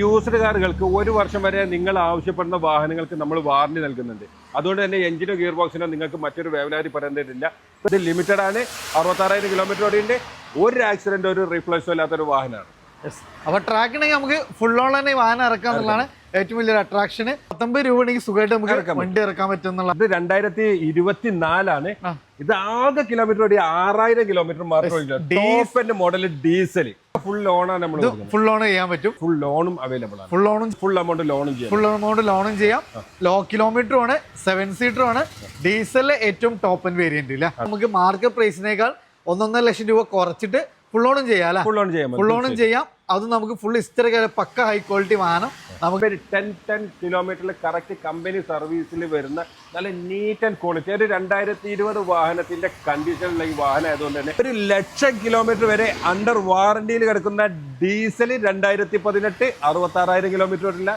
Used കാറുകൾക്ക് 1 വർഷം വരെ നിങ്ങൾ ആവശ്യപ്പെടുന്ന വാഹനങ്ങൾക്ക് നമ്മൾ വാറണ്ടി നൽകുന്നുണ്ട്. അതുകൊണ്ട് തന്നെ എഞ്ചിനോ ഗിയർ ബോക്സിനോ നിങ്ങൾക്ക് മറ്റൊരു വേവലാതി പറയേണ്ടതില്ല. ഇത് ലിമിറ്റഡ് ആണ്. 66,000 കിലോമീറ്റർ ഓടിയുണ്ട്. ഒരു ആക്സിഡന്റ്, ഒരു റീപ്ലേസോ ഇല്ലാത്തൊരു വാഹനമാണ്. അപ്പൊ ട്രാക്കിനെങ്കിൽ നമുക്ക് ഫുൾ ഓൺ തന്നെ വാഹനം ഇറക്കാം എന്നുള്ളതാണ് ഏറ്റവും വലിയൊരു അട്രാക്ഷൻ. 19 രൂപ ഉണ്ടെങ്കിൽ സുഖമായിട്ട് നമുക്ക് വണ്ടി ഇറക്കാൻ പറ്റും. ഇത് 2024 ഇത് ആകെ കിലോമീറ്റർ ഓടി 6,000 കിലോമീറ്റർ മാത്രമേ മോഡൽ ഡീസൽ ഫുൾ ലോണാണ്. നമ്മൾ ഫുൾ ലോൺ ചെയ്യാൻ പറ്റും. ഫുൾ ലോണും അവൈലബിൾ ആണ്. ഫുൾ എമൗണ്ട് ലോണും ചെയ്യാം. ലോ കിലോമീറ്ററും ആണ്, 7 സീറ്ററും ആണ്. ഡീസലിലെ ഏറ്റവും ടോപ്പ് ആൻഡ് വേരിയന്റ് ഇല്ല. നമുക്ക് മാർക്കറ്റ് പ്രൈസിനേക്കാൾ 1.5 ലക്ഷം രൂപ കുറച്ചിട്ട് ഫുൾ ഓണും ചെയ്യാം. ഫുൾ ഓണും ചെയ്യാം. അത് നമുക്ക് ഫുൾ ഹിസ്റ്ററി പക്ക ഹൈ ക്വാളിറ്റി വാഹനം. നമുക്ക് 10 കിലോമീറ്ററിൽ കറക്റ്റ് കമ്പനി സർവീസിൽ വരുന്ന നല്ല നീറ്റ് ആൻഡ് ക്വാളിറ്റി ഒരു 2020 വാഹനത്തിന്റെ കണ്ടീഷനുള്ള ഈ വാഹനം ആയതുകൊണ്ട് തന്നെ 1,00,000 കിലോമീറ്റർ വരെ അണ്ടർ വാറണ്ടിയിൽ കിടക്കുന്ന ഡീസൽ 2018 66,000 കിലോമീറ്റർ വരില്ല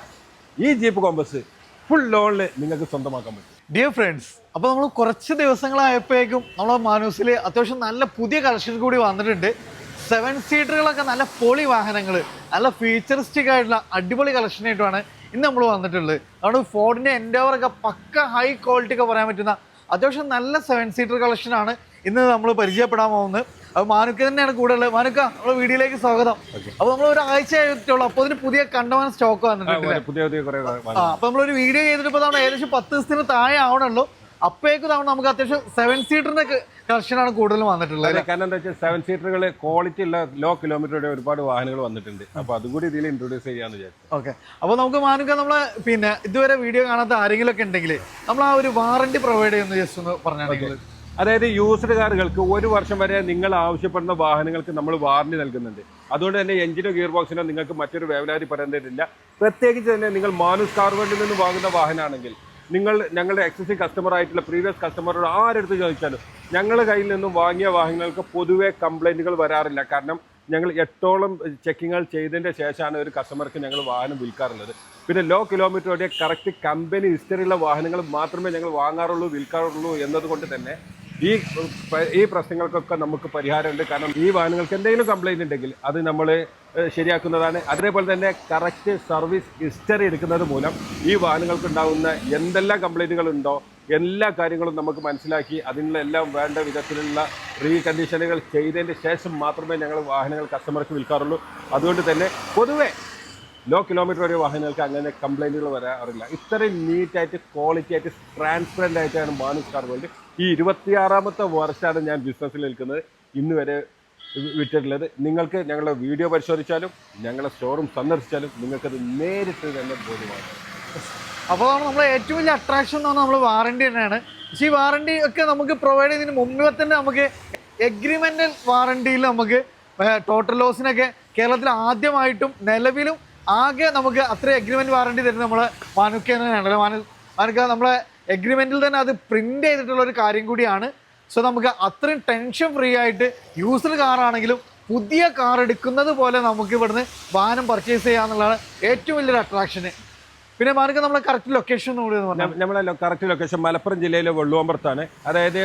ഈ ജീപ്പ് കോമ്പസ് ഫുൾ ലോണിൽ നിങ്ങൾക്ക് സ്വന്തമാക്കാൻ പറ്റും. ഡിയർ ഫ്രണ്ട്സ്, അപ്പോൾ നമ്മൾ കുറച്ച് ദിവസങ്ങളായപ്പോഴേക്കും നമ്മളെ മാനൂസിൽ അത്യാവശ്യം നല്ല പുതിയ കളക്ഷൻ കൂടി വന്നിട്ടുണ്ട്. 7 സീറ്ററുകളൊക്കെ നല്ല പൊളി വാഹനങ്ങൾ, നല്ല ഫീച്ചറിസ്റ്റിക് ആയിട്ടുള്ള അടിപൊളി കളക്ഷനായിട്ടുമാണ് ഇന്ന് നമ്മൾ വന്നിട്ടുള്ളത്. അതുകൊണ്ട് ഫോർഡിൻ്റെ എൻഡോവറൊക്കെ പക്ക ഹൈ ക്വാളിറ്റി ഒക്കെ പറയാൻ പറ്റുന്ന അത്യാവശ്യം നല്ല 7 സീറ്റർ കളക്ഷനാണ് ഇന്ന് നമ്മൾ പരിചയപ്പെടാൻ പോകുന്നത്. അപ്പോൾ മാനുക്ക തന്നെയാണ് കൂടെ ഉള്ളത്. മാനുക്ക, നമ്മുടെ വീഡിയോയിലേക്ക് സ്വാഗതം. അപ്പോൾ നമ്മൾ ഒരാഴ്ച ആയിട്ടുള്ളൂ, അപ്പോൾ അതിന് പുതിയ കണ്ടമാനം സ്റ്റോക്ക് വന്നിട്ടുണ്ട്. അപ്പോൾ നമ്മളൊരു വീഡിയോ ചെയ്തിട്ട് ഇപ്പോൾ ഏകദേശം 10 ദിവസത്തിന് താഴെ ആവണുള്ളൂ. അപ്പോഴേക്കും നമുക്ക് അത്യാവശ്യം 7 സീറ്ററിന്റെ കളക്ഷനാണ് കൂടുതലും വന്നിട്ടുള്ളത്. കാരണം എന്താ വെച്ചാൽ 7 സീറ്ററുകൾ ക്വാളിറ്റി ഉള്ള ലോ കിലോമീറ്ററുടെ ഒരുപാട് വാഹനങ്ങൾ വന്നിട്ടുണ്ട്. അപ്പോൾ അതും കൂടി ഇതിൽ ഇൻട്രൊഡ്യൂസ് ചെയ്യാന്ന് വിചാരിച്ചു. ഓക്കെ, അപ്പോൾ നമുക്ക് മാനുക്ക നമ്മളെ ഇതുവരെ വീഡിയോ കാണാത്ത ആരെങ്കിലും ഒക്കെ ഉണ്ടെങ്കിൽ നമ്മൾ ആ ഒരു വാറണ്ടി പ്രൊവൈഡ് ചെയ്യുന്ന ജസ്റ്റ് ഒന്ന് പറഞ്ഞാൽ. അതായത് യൂസ്ഡ് കാറുകൾക്ക് 1 വർഷം വരെ നിങ്ങൾ ആവശ്യപ്പെടുന്ന വാഹനങ്ങൾക്ക് നമ്മൾ വാറണ്ടി നൽകുന്നുണ്ട്. അതുകൊണ്ട് തന്നെ എഞ്ചിനോ ഗിയർ ബോക്സിനോ നിങ്ങൾക്ക് മറ്റൊരു വേവലാതി പറയേണ്ടതില്ല. പ്രത്യേകിച്ച് തന്നെ നിങ്ങൾ മാനുസ് കാർ വേൾഡിൽ നിന്ന് വാങ്ങുന്ന വാഹനമാണെങ്കിൽ നിങ്ങൾ ഞങ്ങളുടെ എക്സിസ്റ്റിംഗ് കസ്റ്റമർ ആയിട്ടുള്ള പ്രീവിയസ് കസ്റ്റമറോട് ആരെടുത്ത് ചോദിച്ചാലും ഞങ്ങളുടെ കയ്യിൽ നിന്നും വാങ്ങിയ വാഹനങ്ങൾക്ക് പൊതുവെ കംപ്ലൈൻറ്റുകൾ വരാറില്ല. കാരണം ഞങ്ങൾ 8ഓളം ചെക്കിങ്ങുകൾ ചെയ്തതിൻ്റെ ശേഷമാണ് ഒരു കസ്റ്റമർക്ക് ഞങ്ങൾ വാഹനം വിൽക്കാറുള്ളത്. പിന്നെ ലോ കിലോമീറ്റർ ഓടിയ കറക്റ്റ് കമ്പനി ഹിസ്റ്ററിയുള്ള വാഹനങ്ങൾ മാത്രമേ ഞങ്ങൾ വാങ്ങാറുള്ളൂ, വിൽക്കാറുള്ളൂ എന്നതുകൊണ്ട് തന്നെ ഈ പ്രശ്നങ്ങൾക്കൊക്കെ നമുക്ക് പരിഹാരമുണ്ട്. കാരണം ഈ വാഹനങ്ങൾക്ക് എന്തെങ്കിലും കംപ്ലൈൻറ്റ് ഉണ്ടെങ്കിൽ അത് നമ്മൾ ശരിയാക്കുന്നതാണ്. അതേപോലെ തന്നെ കറക്റ്റ് സർവീസ് ഹിസ്റ്ററി എടുക്കുന്നത് മൂലം ഈ വാഹനങ്ങൾക്ക് ഉണ്ടാകുന്ന എന്തെല്ലാം കംപ്ലൈൻറ്റുകളുണ്ടോ എല്ലാ കാര്യങ്ങളും നമുക്ക് മനസ്സിലാക്കി അതിനുള്ള എല്ലാം വേണ്ട വിധത്തിലുള്ള റീകണ്ടീഷനുകൾ ചെയ്തതിൻ്റെ ശേഷം മാത്രമേ ഞങ്ങൾ വാഹനങ്ങൾ കസ്റ്റമർക്ക് വിൽക്കാറുള്ളൂ. അതുകൊണ്ട് തന്നെ പൊതുവെ ലോ കിലോമീറ്റർ വരെ വാഹനങ്ങൾക്ക് അങ്ങനെ കംപ്ലൈൻറ്റുകൾ വരാറില്ല. ഇത്രയും നീറ്റായിട്ട് ക്വാളിറ്റി ആയിട്ട് ട്രാൻസ്പെറൻ്റ് ആയിട്ടാണ് മാനുസ് കാർ വേൾഡ് ഈ 26ാമത്തെ വർഷമാണ് ഞാൻ ബിസിനസ്സിൽ നിൽക്കുന്നത് ഇന്ന് വരെ വിറ്റിട്ടുള്ളത്. നിങ്ങൾക്ക് ഞങ്ങളുടെ വീഡിയോ പരിശോധിച്ചാലും ഞങ്ങളുടെ ഷോറൂം സന്ദർശിച്ചാലും നിങ്ങൾക്കത് നേരിട്ട് തന്നെ ബോധ്യമാണ്. അപ്പോൾ നമ്മളെ ഏറ്റവും വലിയ അട്രാക്ഷൻ എന്ന് പറഞ്ഞാൽ നമ്മൾ വാറണ്ടി തന്നെയാണ്. പക്ഷേ ഈ വാറണ്ടി ഒക്കെ നമുക്ക് പ്രൊവൈഡ് ചെയ്യുന്നതിന് മുമ്പ് തന്നെ നമുക്ക് എഗ്രിമെൻ്റൽ വാറണ്ടിയിൽ നമുക്ക് ടോട്ടൽ ലോസിനൊക്കെ കേരളത്തിൽ ആദ്യമായിട്ടും നിലവിലും ആകെ നമുക്ക് അത്രയും എഗ്രിമെൻറ്റ് വാറണ്ടി തരുന്നത് നമ്മളെ മാനുക്ക തന്നെയാണല്ലോ. മാനുക്ക നമ്മളെ എഗ്രിമെൻറ്റിൽ തന്നെ അത് പ്രിൻ്റ് ചെയ്തിട്ടുള്ള ഒരു കാര്യം കൂടിയാണ്. സോ നമുക്ക് അത്രയും ടെൻഷൻ ഫ്രീ ആയിട്ട് യൂസ്ഡ് കാറാണെങ്കിലും പുതിയ കാർ എടുക്കുന്നത് പോലെ നമുക്ക് ഇവിടുന്ന് വാഹനം പർച്ചേസ് ചെയ്യാന്നുള്ളതാണ് ഏറ്റവും വലിയൊരു അട്രാക്ഷന്. പിന്നെ മാനുക്ക നമ്മളെ കറക്റ്റ് ലൊക്കേഷൻ കൂടി നമ്മളെ കറക്റ്റ് ലൊക്കേഷൻ മലപ്പുറം ജില്ലയിലെ വെള്ളുവമ്പുറത്താണ്. അതായത്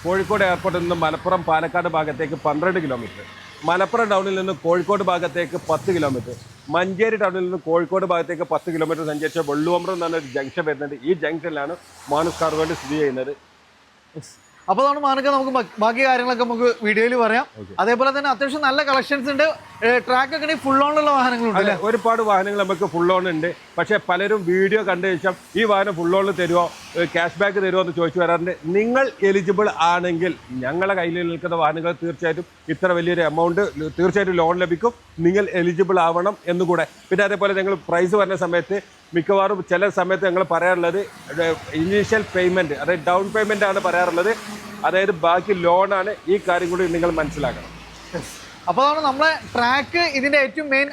കോഴിക്കോട് എയർപോർട്ടിൽ നിന്ന് മലപ്പുറം പാലക്കാട് ഭാഗത്തേക്ക് 12 കിലോമീറ്റർ, മലപ്പുറം ടൗണിൽ നിന്ന് കോഴിക്കോട് ഭാഗത്തേക്ക് 10 കിലോമീറ്റർ, മഞ്ചേരി ടൗണിൽ നിന്ന് കോഴിക്കോട് ഭാഗത്തേക്ക് 10 കിലോമീറ്റർ സഞ്ചരിച്ച വെള്ളുവമ്പുറം എന്ന് പറഞ്ഞൊരു ജംഗ്ഷൻ വരുന്നുണ്ട്. ഈ ജംഗ്ഷനിലാണ് മാനുസ് കാർ വേൾഡ് സ്ഥിതി ചെയ്യുന്നത്. അപ്പോൾ അതാണ് മാനുക്ക, നമുക്ക് ബാക്കി കാര്യങ്ങളൊക്കെ നമുക്ക് വീഡിയോയിൽ പറയാം. അതേപോലെ തന്നെ അത്യാവശ്യം നല്ല കളക്ഷൻസ് ഉണ്ട്. ട്രാക്ക് ഒക്കെ ഫുൾ ഓണുള്ള വാഹനങ്ങളുണ്ട്. ഒരുപാട് വാഹനങ്ങൾ നമുക്ക് ഫുൾ ഓൺ ഉണ്ട്. പക്ഷേ പലരും വീഡിയോ കണ്ട ശേഷം ഈ വാഹനം ഫുൾ ഓണിൽ തരുമോ, ക്യാഷ് ബാക്ക് തരുമോ എന്ന് ചോദിച്ചു വരാറുണ്ട്. നിങ്ങൾ എലിജിബിൾ ആണെങ്കിൽ ഞങ്ങളുടെ കയ്യിൽ നിൽക്കുന്ന വാഹനങ്ങൾ തീർച്ചയായിട്ടും ഇത്ര വലിയൊരു എമൗണ്ട് തീർച്ചയായിട്ടും ലോൺ ലഭിക്കും. നിങ്ങൾ എലിജിബിൾ ആവണം എന്നുകൂടെ. പിന്നെ അതേപോലെ ഞങ്ങൾ പ്രൈസ് വരുന്ന സമയത്ത് മിക്കവാറും ചില സമയത്ത് ഞങ്ങൾ പറയാറുള്ളത് ഇനീഷ്യൽ പേയ്മെൻറ്റ്, അതായത് ഡൗൺ പേയ്മെൻ്റ് ആണ് പറയാറുള്ളത്. അതായത് ബാക്കി ലോണാണ്. ഈ കാര്യം കൂടി നിങ്ങൾ മനസ്സിലാക്കണം. അപ്പോൾ അതാണ് നമ്മളെ ട്രാക്ക് ഇതിൻ്റെ ഏറ്റവും മെയിൻ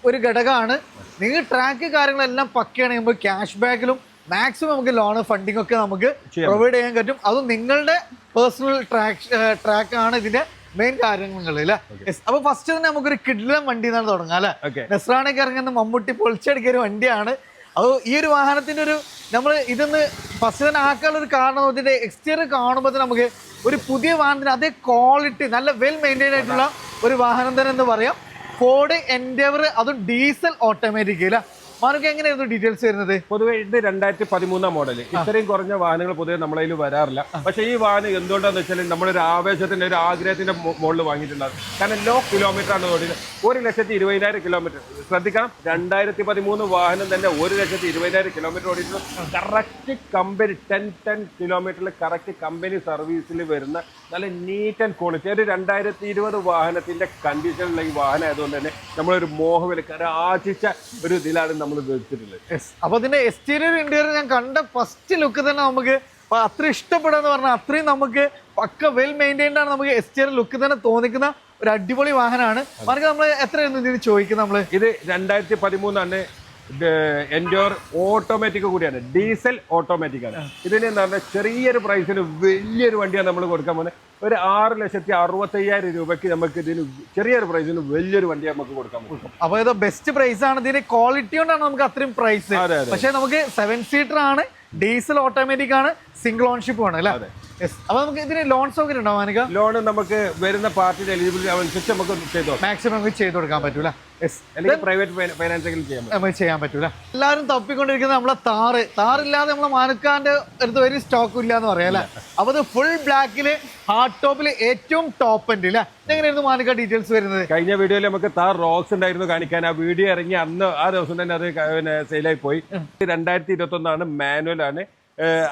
ഒരു ഘടകമാണ്. നിങ്ങൾ ട്രാക്ക് കാര്യങ്ങളെല്ലാം പക്കയാണ്. നമുക്ക് ക്യാഷ് ബാക്കിലും മാക്സിമം നമുക്ക് ലോണ് ഫണ്ടിങ് ഒക്കെ നമുക്ക് പ്രൊവൈഡ് ചെയ്യാൻ പറ്റും. അതും നിങ്ങളുടെ പേഴ്സണൽ ട്രാക്കാണ് ഇതിൻ്റെ മെയിൻ കാര്യങ്ങൾ അല്ലേ. അപ്പൊ ഫസ്റ്റ് തന്നെ നമുക്കൊരു കിഡ്ലം വണ്ടി എന്നാണ് തുടങ്ങാം അല്ലെ. നെസ്രാണൊക്കെ ഇറങ്ങുന്ന മമ്മൂട്ടി പൊളിച്ചടിക്കിയ ഒരു വണ്ടിയാണ്. അത് ഈ ഒരു വാഹനത്തിന്റെ ഒരു നമ്മൾ ഇതൊന്ന് ഫസ്റ്റ് തന്നെ ആക്കാനുള്ള ഒരു കാരണം ഇതിന്റെ എക്സ്റ്റീരിയർ കാണുമ്പോൾ നമുക്ക് ഒരു പുതിയ വാഹനത്തിന് അതേ ക്വാളിറ്റി നല്ല വെൽ മെയിൻറ്റൈൻ ആയിട്ടുള്ള ഒരു വാഹനം തന്നെ എന്ന് പറയാം. ഫോർഡ് എൻഡേവർ അതും ഡീസൽ ഓട്ടോമാറ്റിക് അല്ല മാർക്ക് എങ്ങനെയായിരുന്നു ഡീറ്റെയിൽസ് വരുന്നത്? പൊതുവെ ഇത് 2013 മോഡൽ. ഇത്രയും കുറഞ്ഞ വാഹനങ്ങൾ പൊതുവെ നമ്മളതിൽ വരാറില്ല. പക്ഷേ ഈ വാഹനം എന്തുകൊണ്ടാന്ന് വെച്ചാൽ നമ്മളൊരു ആവേശത്തിന്റെ ഒരു ആഗ്രഹത്തിന്റെ മുകളിൽ വാങ്ങിയിട്ടുണ്ടാകും. കാരണം ലോ കിലോമീറ്റർ ആണ് ഓടിയത്. 1,20,000 കിലോമീറ്റർ. ശ്രദ്ധിക്കണം, 2013 വാഹനം തന്നെ 1,20,000 കിലോമീറ്റർ ഓടിയിട്ടുള്ള കറക്റ്റ് കമ്പനി 10 കിലോമീറ്ററിൽ കറക്റ്റ് കമ്പനി സർവീസിൽ വരുന്ന നല്ല നീറ്റ് ആൻഡ് ക്വാളിറ്റി. ഒരു 2020 വാഹനത്തിന്റെ കണ്ടീഷനിലുള്ള ഈ വാഹനം ആയതുകൊണ്ട് തന്നെ നമ്മളൊരു മോഹവില ആശിച്ച ഒരു ഇതിലാണ് നമ്മൾ ഉപയോഗിച്ചിട്ടുള്ളത്. അപ്പൊ അതിന്റെ എക്സ്റ്റീരിയർ ഇന്റീരിയർ ഞാൻ കണ്ട ഫസ്റ്റ് ലുക്ക് തന്നെ നമുക്ക് അത്ര ഇഷ്ടപ്പെടാന്ന് പറഞ്ഞാൽ അത്രയും നമുക്ക് പക്ക വെൽ മെയിൻറ്റൈൻഡ് ആണ്. നമുക്ക് എക്സ്റ്റീരിയർ ലുക്ക് തന്നെ തോന്നിക്കുന്ന ഒരു അടിപൊളി വാഹനമാണ്. മാർക്ക് നമ്മൾ എത്രയായിരുന്നു ഇതിന് ചോദിക്കുന്നത്? നമ്മള് ഇത് 2013 എൻഡോർ ഓട്ടോമാറ്റിക് കൂടിയാണ്, ഡീസൽ ഓട്ടോമാറ്റിക് ആണ്. ഇതിന് എന്താ പറഞ്ഞാൽ ചെറിയൊരു പ്രൈസിന് വലിയൊരു വണ്ടിയാണ് നമ്മൾ കൊടുക്കാൻ പോകുന്നത്. ഒരു 6,65,000 രൂപയ്ക്ക് നമുക്ക് ഇതിന് ചെറിയൊരു പ്രൈസിന് വലിയൊരു വണ്ടി നമുക്ക് കൊടുക്കാൻ പറ്റും. അപ്പൊ ഇത് ബെസ്റ്റ് പ്രൈസ് ആണ്. ഇതിന് ക്വാളിറ്റി കൊണ്ടാണ് നമുക്ക് അത്രയും പ്രൈസ്. പക്ഷെ നമുക്ക് 7 സീറ്റർ ആണ്, ഡീസൽ ഓട്ടോമാറ്റിക് ആണ്, സിംഗിൾ ഓൺഷിപ്പ് ആണ് അല്ലേ? അപ്പൊ നമുക്ക് ഇതിന് ലോൺ സൗകര്യം ഉണ്ടാവും മാനിക? ലോൺ നമുക്ക് വരുന്ന പാർട്ടിയുടെ എലിജിബിലിറ്റി അനുസരിച്ച് നമുക്ക് ചെയ്തോ മാക്സിമം നമുക്ക് ചെയ്ത് കൊടുക്കാൻ പറ്റൂല, പ്രൈവറ്റ് ഫൈനാൻസെങ്കിലും ചെയ്യാൻ പറ്റൂല. എല്ലാവരും തപ്പിക്കൊണ്ടിരിക്കുന്നത് നമ്മളെ താറില്ലാതെ നമ്മളെ മാനുക്കാന്റെ അടുത്ത് ഒരു സ്റ്റോക്കും ഇല്ല എന്ന് പറയാം അല്ലെ? അപ്പൊ ഇത് ഫുൾ ബ്ലാക്കില് ഹാർഡ് ടോപ്പില് ഏറ്റവും ടോപ്പ് ഉണ്ട് അല്ലെ? എങ്ങനെയായിരുന്നു മാനുക്ക ഡീറ്റെയിൽസ് വരുന്നത്? കഴിഞ്ഞ വീഡിയോയിൽ നമുക്ക് താർ റോക്സ് ഉണ്ടായിരുന്നു കാണിക്കാൻ. ആ വീഡിയോ ഇറങ്ങി അന്ന് ആ ദിവസം തന്നെ അത് സെയിലായി പോയി. 2021 മാനുവൽ ആണ്.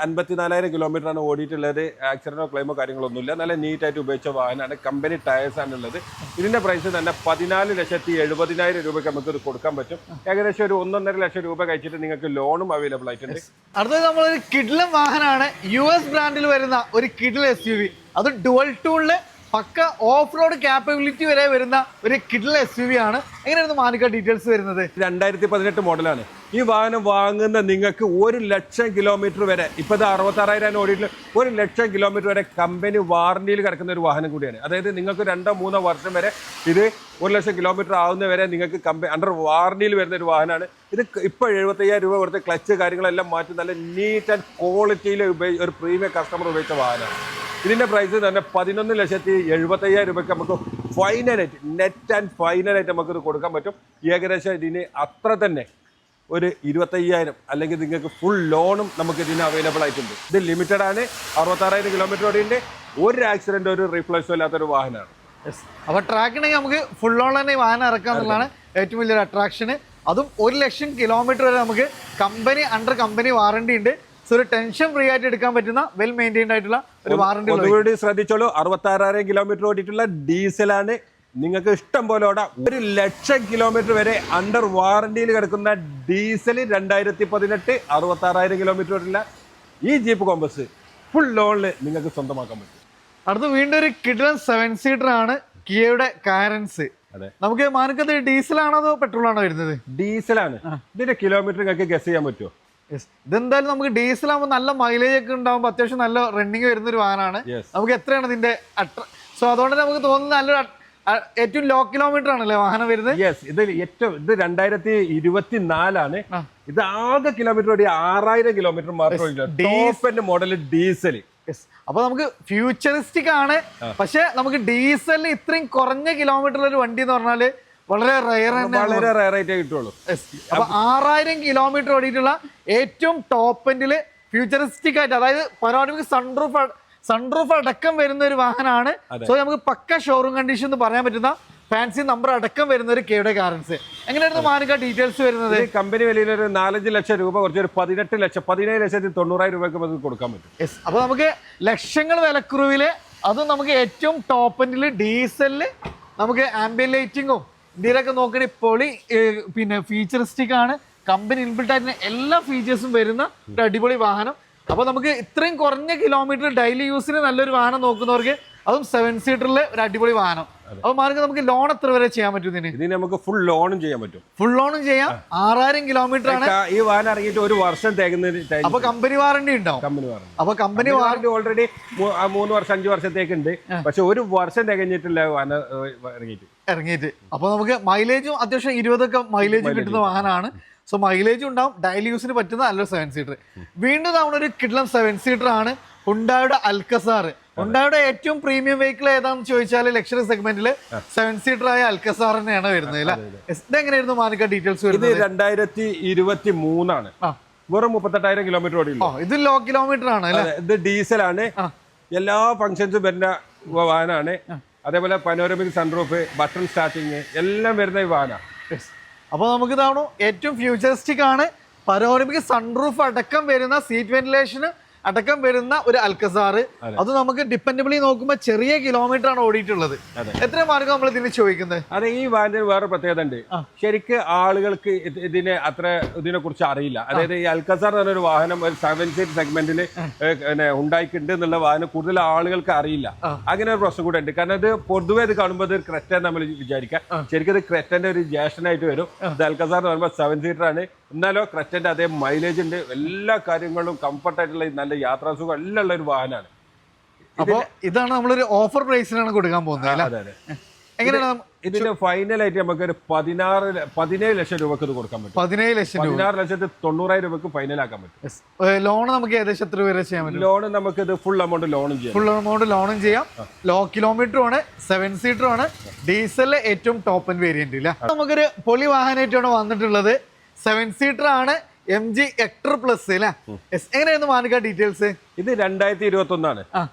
54,000 കിലോമീറ്റർ ആണ് ഓടിയിട്ടുള്ളത്. ആക്സിഡന്റോ ക്ലെയിമോ കാര്യങ്ങളൊന്നുമില്ല. നല്ല നീറ്റായിട്ട് ഉപയോഗിച്ച വാഹനമാണ്. കമ്പനി ടയേഴ്സ് ആണുള്ളത്. ഇതിന്റെ പ്രൈസ് തന്നെ 14,70,000 രൂപയ്ക്ക് നമുക്ക് ഇത് കൊടുക്കാൻ പറ്റും. ഏകദേശം ഒരു 1.5 ലക്ഷം രൂപ കഴിച്ചിട്ട് നിങ്ങൾക്ക് ലോണും അവൈലബിൾ ആയിട്ടുണ്ട്. അടുത്തത് നമ്മളൊരു കിഡ്ലൻ വാഹനമാണ്. US ബ്രാൻഡിൽ വരുന്ന ഒരു കിഡ്ലൻ SUV. അത് ഡുവൽ ടൂളില് പക്ക ഓഫ് റോഡ് ക്യാപ്പബിലിറ്റി വരെ വരുന്ന ഒരു കിഡ്ലൻ SUV ആണ്. എങ്ങനെയായിരുന്നു മാനിക്ക ഡീറ്റെയിൽസ് വരുന്നത്? 2018 മോഡലാണ്. ഈ വാഹനം വാങ്ങുന്ന നിങ്ങൾക്ക് 1,00,000 കിലോമീറ്റർ വരെ, ഇപ്പൊ ഇത് 66,000 ഓടിയിട്ട് 1,00,000 കിലോമീറ്റർ വരെ കമ്പനി വാറണ്ടിയിൽ കിടക്കുന്ന ഒരു വാഹനം കൂടിയാണ്. അതായത് നിങ്ങൾക്ക് 2-3 വർഷം വരെ ഇത് 1,00,000 കിലോമീറ്റർ ആവുന്ന വരെ നിങ്ങൾക്ക് അണ്ടർ വാറണ്ടിയിൽ വരുന്ന ഒരു വാഹനമാണ്. ഇത് ഇപ്പോൾ 75,000 രൂപ കൊടുത്ത് ക്ലച്ച് കാര്യങ്ങളെല്ലാം മാറ്റി നല്ല നീറ്റ് ആൻഡ് ക്വാളിറ്റിയിൽ ഒരു പ്രീമിയം കസ്റ്റമർ ഉപയോഗിച്ച വാഹനമാണ്. ഇതിന്റെ പ്രൈസ് തന്നെ 11,70,000 രൂപയ്ക്ക് നമുക്ക് ഫൈനലായിട്ട് നെറ്റ് ആൻഡ് ഫൈനലായിട്ട് നമുക്കിത് കൊടുക്കാൻ പറ്റും. ഏകദേശം ഇതിന് അത്ര തന്നെ ഒരു 25,000 അല്ലെങ്കിൽ നിങ്ങൾക്ക് ഫുൾ ലോണും നമുക്ക് ഇതിന് അവൈലബിൾ ആയിട്ടുണ്ട്. ഇത് ലിമിറ്റഡ് ആണ്. 66,000 കിലോമീറ്റർ ഓടിയുണ്ട്. ഒരു ആക്സിഡന്റ് ഒരു റീപ്ലേസോ ഇല്ലാത്തൊരു വാഹനമാണ്. അപ്പൊ ട്രാക്കിണെങ്കിൽ നമുക്ക് ഫുൾ ലോൺ തന്നെ വാഹനം ഇറക്കുക എന്നുള്ളതാണ് ഏറ്റവും വലിയൊരു അട്രാക്ഷൻ. അതും 1,00,000 കിലോമീറ്റർ വരെ നമുക്ക് അണ്ടർ കമ്പനി വാറണ്ടി ഉണ്ട്. ഒരു ടെൻഷൻ ഫ്രീ ആയിട്ട് എടുക്കാൻ പറ്റുന്ന വെൽ മെയിൻറ്റൈൻഡ് ആയിട്ടുള്ള ഒരു വാറണ്ടി. ഒന്നുകൂടി ശ്രദ്ധിച്ചോളൂ, 66,000 കിലോമീറ്റർ ഓടിയിട്ടുള്ള ഡീസലാണ്. നിങ്ങൾക്ക് ഇഷ്ടം പോലെ ഓടാം. 1,00,000 കിലോമീറ്റർ വരെ അണ്ടർ വാറണ്ടിയിൽ കിടക്കുന്ന ഡീസൽ 2018 66,000 കിലോമീറ്റർ ഓടില്ല ഈ ജീപ്പ് കോമ്പസ് ഫുൾ ലോണിൽ നിങ്ങൾക്ക് സ്വന്തമാക്കാൻ പറ്റും. അടുത്ത് വീണ്ടും ഒരു കിഡ്ലൻ 7 സീറ്റർ ആണ്, കിയയുടെ കാരൻസ്. നമുക്ക് മാനക്കത് ഡീസൽ ആണോ അതോ പെട്രോൾ ആണോ വരുന്നത്? ഡീസലാണ്. ഇതിന്റെ കിലോമീറ്റർ നിങ്ങൾക്ക് ഗസ് ചെയ്യാൻ പറ്റുമോ? ഇതെന്തായാലും നമുക്ക് ഡീസൽ ആകുമ്പോൾ നല്ല മൈലേജ് ഒക്കെ ഉണ്ടാകുമ്പോൾ അത്യാവശ്യം നല്ല റണ്ണിങ് വരുന്ന ഒരു വാഹനമാണ്. നമുക്ക് എത്രയാണ് ഇതിന്റെ സോ അതുകൊണ്ട് നമുക്ക് തോന്നുന്നത് നല്ലൊരു ഏറ്റവും ലോ കിലോമീറ്റർ ആണല്ലേ വാഹനം വരുന്നത്? ഇത് 2024 ആണ്. ഇത് ആകെ കിലോമീറ്റർ ഓടി 6,000 കിലോമീറ്റർ മാത്രമേ മോഡൽ ഡീസൽ. അപ്പൊ നമുക്ക് ഫ്യൂച്ചറിസ്റ്റിക് ആണ്. പക്ഷെ നമുക്ക് ഡീസലിന് ഇത്രയും കുറഞ്ഞ കിലോമീറ്റർ ഒരു വണ്ടി എന്ന് പറഞ്ഞാല് വളരെ റയർ ആയിട്ടേ കിട്ടുള്ളൂ. അപ്പൊ 6,000 കിലോമീറ്റർ ഓടിയിട്ടുള്ള ഏറ്റവും ടോപ്പ് എൻഡില് ഫ്യൂച്ചറിസ്റ്റിക് ആയിട്ട്, അതായത് പനോരമിക് സൺറൂഫ് അടക്കം വരുന്ന ഒരു വാഹനമാണ്. സോ നമുക്ക് പക്ക ഷോറൂം കണ്ടീഷൻ എന്ന് പറയാൻ പറ്റുന്ന ഫാൻസി നമ്പർ അടക്കം വരുന്ന ഒരു കിയയുടെ കാരൻസ്. എങ്ങനെയായിരുന്നു മാനിക്ക ഡീറ്റെയിൽസ് വരുന്നത്? കമ്പനി വിലയിൽ ഒരു 4-5 ലക്ഷം രൂപ കുറച്ച് ഒരു 17,90,000 രൂപയ്ക്ക് നമുക്ക് കൊടുക്കാൻ പറ്റും. അപ്പൊ നമുക്ക് ലക്ഷങ്ങൾ വിലക്കുറവില്, അതും നമുക്ക് ഏറ്റവും ടോപ്പ് എൻഡില് ഡീസലില് നമുക്ക് ആംബിയൻ ലൈറ്റിങ്ങും ഇന്ത്യയിലൊക്കെ നോക്കണേ പൊളി പിന്നെ ഫീച്ചറിസ്റ്റിക് ആണ്. കമ്പനി ഇൻബിൽട്ട് ആയിട്ട് എല്ലാ ഫീച്ചേഴ്സും വരുന്ന ഒരു അടിപൊളി വാഹനം. അപ്പൊ നമുക്ക് ഇത്രയും കുറഞ്ഞ കിലോമീറ്റർ ഡെയിലി യൂസിന് നല്ലൊരു വാഹനം നോക്കുന്നവർക്ക്, അതും 7 സീറ്ററിലെ ഒരു അടിപൊളി വാഹനം. അപ്പൊ മാർക്ക് നമുക്ക് ലോൺ എത്ര വരെ ചെയ്യാൻ പറ്റും ഇതിന്? നമുക്ക് ഫുൾ ലോണും ചെയ്യാൻ പറ്റും. ഫുൾ ലോണും ചെയ്യാം. 6,000 കിലോമീറ്റർ ആണ് ഈ വാഹനം ഇറങ്ങിയിട്ട് 1 വർഷം തികയുന്ന. അപ്പൊ കമ്പനി വാറണ്ടി ഉണ്ടാവും. അപ്പൊ കമ്പനി വാറണ്ടി ഓൾറെഡി 3 വർഷം 5 വർഷത്തേക്ക് ഉണ്ട്. പക്ഷെ 1 വർഷം തികഞ്ഞിട്ടില്ല വാഹനം ഇറങ്ങിയിട്ട്. അപ്പൊ നമുക്ക് മൈലേജും അത്യാവശ്യം 20 മൈലേജ് കിട്ടുന്ന വാഹനമാണ്. സോ മൈലേജ് ഉണ്ടാവും. ഡെയിലി യൂസിന് പറ്റുന്ന നല്ലൊരു 7 സീറ്റർ. വീണ്ടും തവണ ഒരു കിഡ്ലൻ 7 സീറ്റർ ആണ്, ഹുണ്ടായുടെ അൽക്കസാർ. ഹുണ്ടായുടെ ഏറ്റവും പ്രീമിയം വെഹിക്കിൾ ഏതാണെന്ന് ചോദിച്ചാൽ ലക്ഷറി സെഗ്മെന്റിൽ 7 സീറ്റർ ആയ അൽക്കസാർ തന്നെയാണ് വരുന്നത് അല്ലേ? ഇതെങ്ങനെയായിരുന്നു മാനിക്ക ഡീറ്റെയിൽസ് വരുന്നത്? ഇത് 2023 ആണ്. വെറും 38,000 കിലോമീറ്റർ ഓടിയുള്ളൂ. ഇത് ലോ കിലോമീറ്റർ ആണ് അല്ലേ? ഇത് ഡീസലാണ്. എല്ലാ ഫംഗ്ഷൻസും വരുന്ന വാഹനമാണ്. അതേപോലെ പനോരമിക് സൺറൂഫ്, ബട്ടൺ സ്റ്റാർട്ടിങ് എല്ലാം വരുന്ന ഈ വാഹനം. അപ്പോൾ നമുക്ക് ഇതാണോ ഏറ്റവും ഫ്യൂച്ചറിസ്റ്റിക് ആണ്. പനോരമിക് സൺറൂഫ് അടക്കം വരുന്ന സീറ്റ് വെന്റിലേഷന് അടക്കം വരുന്ന ഒരു അൽക്കസാർ. അത് നമുക്ക് ഡിപ്പെൻഡബിളി നോക്കുമ്പോൾ ചെറിയ കിലോമീറ്റർ ആണ് ഓടിയിട്ടുള്ളത്. എത്ര മാർഗം നമ്മൾ ഇതിന് ചോദിക്കുന്നത്? അതെ, ഈ വാഹനത്തിന് വേറെ പ്രത്യേകത ഉണ്ട്. ശരിക്ക് ആളുകൾക്ക് ഇതിനെ കുറിച്ച് അറിയില്ല. അതായത് ഈ അൽക്കസാർ എന്ന് പറഞ്ഞൊരു വാഹനം ഒരു 7 സീറ്റ് സെഗ്മെന്റിൽ ഉണ്ടായിട്ടുണ്ട് എന്നുള്ള വാഹനം കൂടുതൽ ആളുകൾക്ക് അറിയില്ല. അങ്ങനെ ഒരു പ്രശ്നം കൂടെ ഉണ്ട്. കാരണം ഇത് പൊതുവെ ഇത് കാണുമ്പോൾ ഇത് ക്രെറ്റ നമ്മൾ വിചാരിക്കാം. ശരിക്കും ഇത് ക്രെറ്റന്റെ ഒരു ജ്യേഷ്ഠനായിട്ട് വരും. ഇത് അൽക്കസാർ എന്ന് പറയുമ്പോൾ 7 സീറ്റർ ആണ്. എന്നാലോ ക്രെറ്റന്റെ അതേ മൈലേജ് ഉണ്ട്. എല്ലാ കാര്യങ്ങളും കംഫർട്ടായിട്ടുള്ള നല്ല യാത്രാസുഖം എല്ലാം ഉള്ള ഒരു വാഹനമാണ്. അപ്പോൾ ഇതാണ് നമ്മളൊരു ഓഫർ പ്രൈസിനാണ് കൊടുക്കാൻ പോകുന്നത്. അതെ. എങ്ങനെയാണ് ഇതിന്റെ ഫൈനലായിട്ട് നമുക്ക് ഒരു 17 ലക്ഷം രൂപക്ക് ഇത് കൊടുക്കാൻ പറ്റും. 16,90,000 രൂപക്ക് ഫൈനലാക്കാൻ പറ്റും. ലോൺ നമുക്ക് ഏകദേശം എത്ര വരെ ചെയ്യാൻ പറ്റും? ലോൺ നമുക്ക് ഇത് ഫുൾ എമൗണ്ട് ലോണും ചെയ്യാം. ഫുൾ എമൗണ്ട് ലോണും ചെയ്യാം. ലോ കിലോമീറ്റർ ആണ്, 7 സീറ്റർ ആണ്, ഡീസലിലെ ഏറ്റവും ടോപ്പ് ആൻഡ് വേരിയന്റ് ഇല്ല. നമുക്കൊരു പൊളി വാഹനമായിട്ടാണ് വന്നിട്ടുള്ളത്. 7 സീറ്റർ ആണ്, MG ഹെക്ടർ പ്ലസ് അല്ലേ? എങ്ങനെയായിരുന്നു മാനിക്ക ഡീറ്റെയിൽസ്? ഇത് 2021 ആണ്.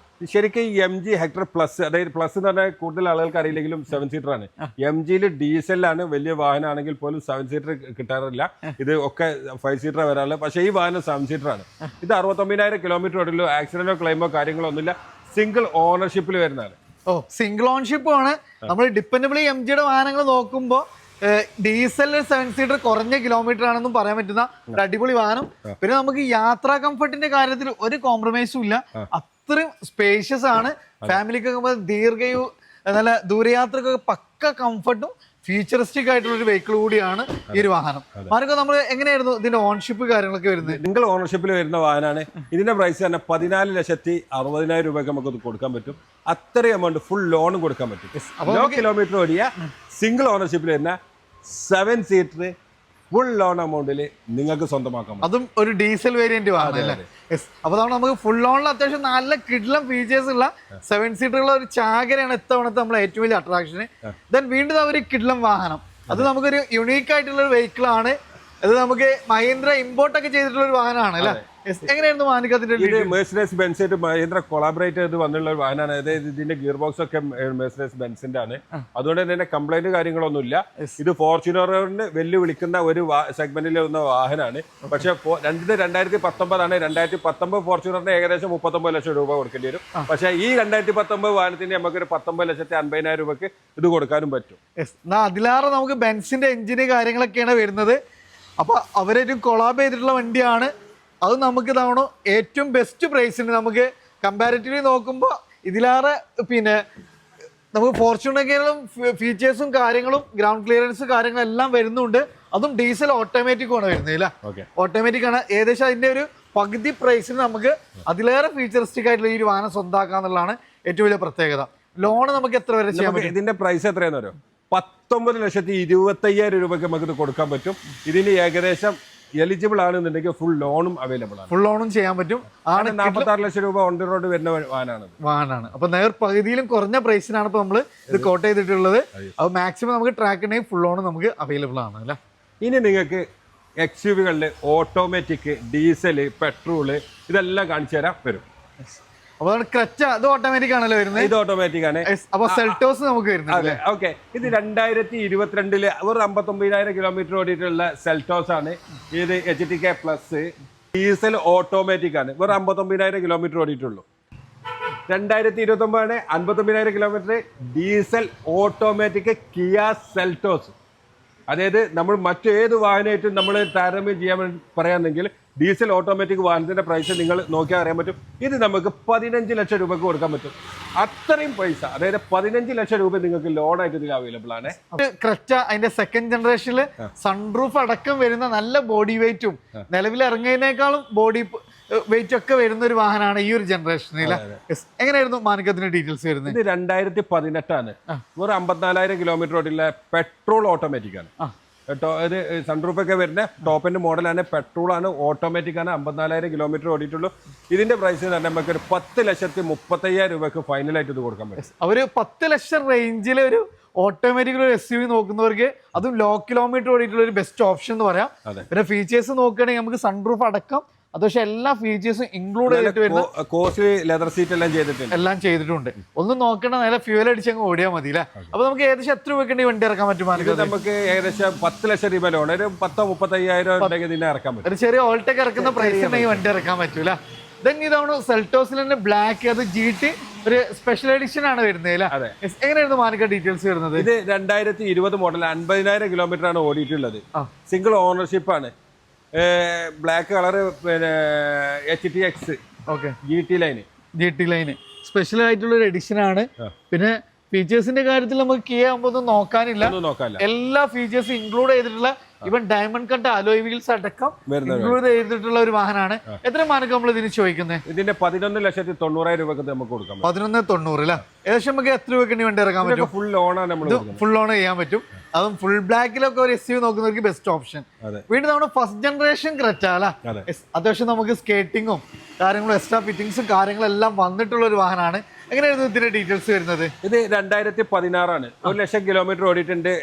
ശരിക്കും ഈ MG ഹെക്ടർ പ്ലസ്, അതായത് പ്ലസ് എന്ന് പറഞ്ഞാൽ കൂടുതൽ ആളുകൾക്ക് അറിയില്ലെങ്കിലും 7 സീറ്റർ ആണ്. MGയിൽ ഡീസലിലാണ്. വലിയ വാഹനമാണെങ്കിൽ പോലും 7 സീറ്റർ കിട്ടാറില്ല. ഇത് ഒക്കെ 5 സീറ്റർ വരാറുള്ളത്. പക്ഷേ ഈ വാഹനം 7 സീറ്റർ ആണ്. ഇത് 69,000 കിലോമീറ്റർ ഓടില്ലോ. ആക്സിഡന്റോ ക്ലെയിമോ കാര്യങ്ങളോ ഒന്നുമില്ല. സിംഗിൾ ഓണർഷിപ്പിൽ വരുന്നതാണ്. സിംഗിൾ ഓണർഷിപ്പ് ആണ്. നമ്മൾ ഡിപ്പെൻഡബിളി MGയുടെ വാഹനങ്ങൾ നോക്കുമ്പോൾ ഡീസലിൽ 7 സീറ്റർ കുറഞ്ഞ കിലോമീറ്റർ ആണെന്നും പറയാൻ പറ്റുന്ന ഒരു അടിപൊളി വാഹനം. പിന്നെ നമുക്ക് യാത്രാ കംഫർട്ടിന്റെ കാര്യത്തിൽ ഒരു കോംപ്രമൈസും ഇല്ല. അത്രയും സ്പേഷ്യസ് ആണ്. ഫാമിലിക്കൊക്കെ നല്ല ദൂരയാത്രക്കൊക്കെ പക്ക കംഫർട്ടും ഫ്യൂച്ചറിസ്റ്റിക് ആയിട്ടുള്ള ഒരു വെഹിക്കിൾ കൂടിയാണ് ഈ ഒരു വാഹനം. മാർക്കോ, നമ്മൾ എങ്ങനെയായിരുന്നു ഇതിന്റെ ഓണർഷിപ്പ് കാര്യങ്ങളൊക്കെ വരുന്നത്? സിംഗിൾ ഓണർഷിപ്പിൽ വരുന്ന വാഹനമാണ്. ഇതിന്റെ പ്രൈസ് തന്നെ 14,60,000 രൂപയ്ക്ക് നമുക്ക് കൊടുക്കാൻ പറ്റും. അത്രയും എമൗണ്ട് ഫുൾ ലോണും കൊടുക്കാൻ പറ്റും. ലോ കിലോമീറ്റർ ഓടിയ സിംഗിൾ ഓണർഷിപ്പിൽ വരുന്ന 7 സീറ്റർ ഫുൾ ലോൺ എമൗണ്ടിൽ നിങ്ങൾക്ക് സ്വന്തമാക്കാം. അതും ഒരു ഡീസൽ വേരിയന്റ് വാഹനം. അപ്പൊ നമുക്ക് ഫുൾ ലോണിൽ അത്യാവശ്യം നല്ല കിഡ്ലം ഫീച്ചേഴ്സ് ഉള്ള 7 സീറ്ററുള്ള ഒരു ചാകരയാണ് ഇത്തവണത്തെ നമ്മളെ ഏറ്റവും വലിയ അട്രാക്ഷൻ. ദെൻ വീണ്ടും ഒരു കിഡ്ലം വാഹനം. അത് നമുക്കൊരു യുണീക്ക് ആയിട്ടുള്ള ഒരു വെഹിക്കിൾ ആണ്. അത് നമുക്ക് മഹീന്ദ്ര ഇമ്പോർട്ട് ഒക്കെ ചെയ്തിട്ടുള്ള ഒരു വാഹനമാണ് അല്ലേ? എങ്ങനെയായിരുന്നു മാനിക്കത്തിന്റെ? ഇത് മെഴ്സിഡസ് ബെൻസ് ആയിട്ട് മഹീന്ദ്ര കൊളാബറേറ്റ് ചെയ്ത് വന്നിട്ടുള്ള ഒരു വാഹനമാണ്. അതായത് ഇതിന്റെ ഗിയർ ബോക്സ് ഒക്കെ മെഴ്സിഡസ് ബെൻസിന്റെ ആണ്. അതുകൊണ്ട് തന്നെ കംപ്ലൈന്റ് കാര്യങ്ങളൊന്നുമില്ല. ഇത് ഫോർച്യൂണറിന് വെല്ലുവിളിക്കുന്ന ഒരു സെഗ്മെന്റിൽ വന്ന വാഹനമാണ്. പക്ഷെ 2019 ആണ്. 2019 ഫോർച്യൂണറിന് ഏകദേശം 39 ലക്ഷം രൂപ കൊടുക്കേണ്ടി വരും. പക്ഷെ ഈ 2019 വാഹനത്തിന് നമുക്കൊരു 19,50,000 രൂപക്ക് ഇത് കൊടുക്കാനും പറ്റും. അതിലാറെ നമുക്ക് ബെൻസിന്റെ എഞ്ചിന് കാര്യങ്ങളൊക്കെയാണ് വരുന്നത്. അപ്പൊ അവരൊരു കൊളാബ് ചെയ്തിട്ടുള്ള വണ്ടിയാണ്. അത് നമുക്ക് ഇതാവണോ ഏറ്റവും ബെസ്റ്റ് പ്രൈസിന് നമുക്ക് കമ്പാരിറ്റീവ്ലി നോക്കുമ്പോൾ ഇതിലേറെ പിന്നെ നമുക്ക് ഫോർച്യൂണറും ഫീച്ചേഴ്സും കാര്യങ്ങളും ഗ്രൗണ്ട് ക്ലിയറൻസ് കാര്യങ്ങളും എല്ലാം വരുന്നുണ്ട്. അതും ഡീസൽ ഓട്ടോമാറ്റിക് ആണ് വരുന്നത് അല്ലേ? ഓട്ടോമാറ്റിക് ആണ്. ഏകദേശം അതിന്റെ ഒരു പകുതി പ്രൈസിന് നമുക്ക് അതിലേറെ ഫ്യൂച്ചറിസ്റ്റിക് ആയിട്ടുള്ള ഈ ഒരു വാഹനം സ്വന്തമാക്കാന്നുള്ളതാണ് ഏറ്റവും വലിയ പ്രത്യേകത. ലോൺ നമുക്ക് എത്ര വരെ ചെയ്യാൻ പറ്റും? ഇതിന്റെ പ്രൈസ് എത്രയാണെന്ന് അറിയോ? 19,25,000 രൂപയ്ക്ക് നമുക്ക് ഇത് കൊടുക്കാൻ പറ്റും. ഇതിന് ഏകദേശം എലിജിബിൾ ആണെന്നുണ്ടെങ്കിൽ ഫുൾ ലോണും അവൈലബിൾ ആണ്. ഫുൾ ലോണും ചെയ്യാൻ പറ്റും. 46 ലക്ഷം രൂപ ഓൺ റോഡ് വരുന്ന വാഹനമാണ്. അപ്പൊ നേർ പകുതിയിലും കുറഞ്ഞ പ്രൈസിനാണ് ഇപ്പൊ നമ്മൾ ഇത് കോട്ട് ചെയ്തിട്ടുള്ളത്. അത് മാക്സിമം നമുക്ക് ട്രാക്ക് ഉണ്ടെങ്കിൽ ഫുൾ ലോൺ നമുക്ക് അവൈലബിൾ ആണ് അല്ലേ? ഇനി നിങ്ങൾക്ക് XUV-കളിൽ ഓട്ടോമാറ്റിക്, ഡീസൽ, പെട്രോള് ഇതെല്ലാം കാണിച്ചു തരാൻ വരും. അപ്പൊ ക്രെറ്റ ഇത് ഓട്ടോമാറ്റിക് ആണല്ലോ വരുന്നത്? ഇത് ഓട്ടോമാറ്റിക് ആണ്. അപ്പൊ സെൽറ്റോസ് നമുക്ക് വരുന്നത്. ഓക്കെ, ഇത് 2022 ഒരു 59,000 കിലോമീറ്റർ ഓടിയിട്ടുള്ള സെൽറ്റോസ് ആണ്. ഇത് HTK പ്ലസ് ഡീസൽ ഓട്ടോമാറ്റിക് ആണ്. വെറും 59,000 കിലോമീറ്റർ ഓടിയിട്ടുള്ളൂ. 2029 ആണ്. 59,000 kilometre diesel automatic Kia Seltos. അതായത് നമ്മൾ മറ്റേത് വാഹനമായിട്ടും നമ്മൾ താരതമ്യം ചെയ്യാൻ വേണ്ടി പറയാമെങ്കിൽ ഡീസൽ ഓട്ടോമാറ്റിക് വാഹനത്തിന്റെ പ്രൈസ് നിങ്ങൾ നോക്കിയാൽ അറിയാൻ പറ്റും. ഇത് നമുക്ക് 15 ലക്ഷം രൂപക്ക് കൊടുക്കാൻ പറ്റും. അത്രയും പൈസ, അതായത് 15 ലക്ഷം രൂപ നിങ്ങൾക്ക് ലോൺ ആയിട്ട് ഇതിൽ അവൈലബിൾ ആണ്. ക്രെറ്റ അതിന്റെ സെക്കൻഡ് ജനറേഷനിൽ സൺറൂഫ് അടക്കം വരുന്ന നല്ല ബോഡി വെയിറ്റും നിലവിൽ ഇറങ്ങിയതിനേക്കാളും ബോഡി വെയിറ്റ് ഒക്കെ വരുന്ന ഒരു വാഹനമാണ് ഈ ഒരു ജനറേഷനിൽ. എങ്ങനെയായിരുന്നു മാനിക്കത്തിന്റെ ഡീറ്റെയിൽസ് വരുന്നത്? ഇത് 2018 ആണ്. വെറും 54,000 കിലോമീറ്റർ ഓടിയുള്ള പെട്രോൾ ഓട്ടോമാറ്റിക് ആണ്. ഇത് സൺറൂഫ് ഒക്കെ വരുന്ന ടോപ്പ് എൻഡ് മോഡലാണ്, പെട്രോൾ ആണ്, ഓട്ടോമാറ്റിക് ആണ്, 54,000 കിലോമീറ്റർ ഓടിയിട്ടുള്ളൂ. ഇതിന്റെ പ്രൈസ് തന്നെ നമുക്ക് ഒരു 10,35,000 രൂപയ്ക്ക് ഫൈനലായിട്ട് ഇത് കൊടുക്കാൻ പറ്റും. അവര് 10 ലക്ഷം റേഞ്ചിൽ ഒരു ഓട്ടോമാറ്റിക് ഒരു SUV നോക്കുന്നവർക്ക് അതും ലോ കിലോമീറ്റർ ഓടിയിട്ടുള്ള ഒരു ബെസ്റ്റ് ഓപ്ഷൻ എന്ന് പറയാം. പിന്നെ ഫീച്ചേഴ്സ് നോക്കുകയാണെങ്കിൽ നമുക്ക് സൺറൂഫ് അടക്കം അത് പക്ഷെ എല്ലാ ഫീച്ചേഴ്സും ഇൻക്ലൂഡ് ചെയ്തിട്ട് വരുന്ന കോസ്റ്റ്ലി ലെതർ സീറ്റ് എല്ലാം ചെയ്തിട്ടുണ്ട്. ഒന്നും നോക്കണ്ട, നല്ല ഫ്യൂൽ അടിച്ച് അങ്ങ് ഓടിയാൽ മതി അല്ലേ. അപ്പൊ നമുക്ക് ഏകദേശം എത്ര രൂപയ്ക്ക് വണ്ടി ഇറക്കാൻ പറ്റും? നമുക്ക് ഏകദേശം 10 ലക്ഷം രൂപ ലോൺ, ഒരു 10-35,000 ഉണ്ടെങ്കിൽ ഇതിനെ ഇറക്കാൻ പറ്റും. ഒരു ചെറിയ ഓൾട്ടൊക്കെ ഇറക്കുന്ന പ്രൈസ് ഉണ്ടെങ്കിൽ വണ്ടി ഇറക്കാൻ പറ്റൂല. ദെൻ ഇതാണ് സെൽറ്റോസിൽ തന്നെ ബ്ലാക്ക്, അത് GT ഒരു സ്പെഷ്യൽ എഡിഷൻ ആണ് വരുന്നത് അല്ലേ. എങ്ങനെയായിരുന്നു മാനിക്ക ഡീറ്റെയിൽസ് വരുന്നത്? ഇത് 2020 മോഡൽ, 50,000 കിലോമീറ്റർ ആണ് ഓടിയിട്ടുള്ളത്. സിംഗിൾ ഓണർഷിപ്പ് ആണ്. ബ്ലാക്ക് കളറ്, പിന്നെ HTX GT ലൈന് സ്പെഷ്യൽ ആയിട്ടുള്ള ഒരു എഡിഷൻ ആണ്. പിന്നെ ഫീച്ചേഴ്സിന്റെ കാര്യത്തിൽ നമുക്ക് കിയ ആകുമ്പോൾ നോക്കാനില്ല, എല്ലാ ഫീച്ചേഴ്സും ഇൻക്ലൂഡ് ചെയ്തിട്ടുള്ള ഇവൻ ഡയമണ്ട് കട്ട് അലോയ് വീൽസ് അടക്കം ഇൻക്ലൂഡ് ചെയ്തിട്ടുള്ള ഒരു വാഹനമാണ്. എത്ര മാനക്ക് നമ്മൾ ഇതിന് ചോദിക്കുന്നത്? ഇതിന്റെ 11,90,000 രൂപക്ക് നമുക്ക് കൊടുക്കാം. 11,90,000 അല്ലേ. ഏകദേശം നമുക്ക് എത്ര രൂപയ്ക്ക് വണ്ടി ഇറക്കാൻ പറ്റും? ഫുൾ ലോണാണ് നമ്മൾ ഫുൾ ലോൺ ചെയ്യാൻ പറ്റും. അതും ഫുൾ ബ്ലാക്കിലൊക്കെ ഒരു SUV നോക്കുന്നവർക്ക് ബെസ്റ്റ് ഓപ്ഷൻ. വീണ്ടും നമ്മുടെ ഫസ്റ്റ് ജനറേഷൻ ക്രെറ്റ അല്ലേ. അത്യാവശ്യം നമുക്ക് സ്കേറ്റിങ്ങും കാര്യങ്ങളും എക്സ്ട്രാ ഫിറ്റിംഗ്സും കാര്യങ്ങളെല്ലാം വന്നിട്ടുള്ള ഒരു വാഹനമാണ്. എങ്ങനെയായിരുന്നു ഇതിന്റെ ഡീറ്റെയിൽസ് വരുന്നത്? ഇത് 2016 ആണ്, 1 ലക്ഷം കിലോമീറ്റർ ഓടിയിട്ടുണ്ട്.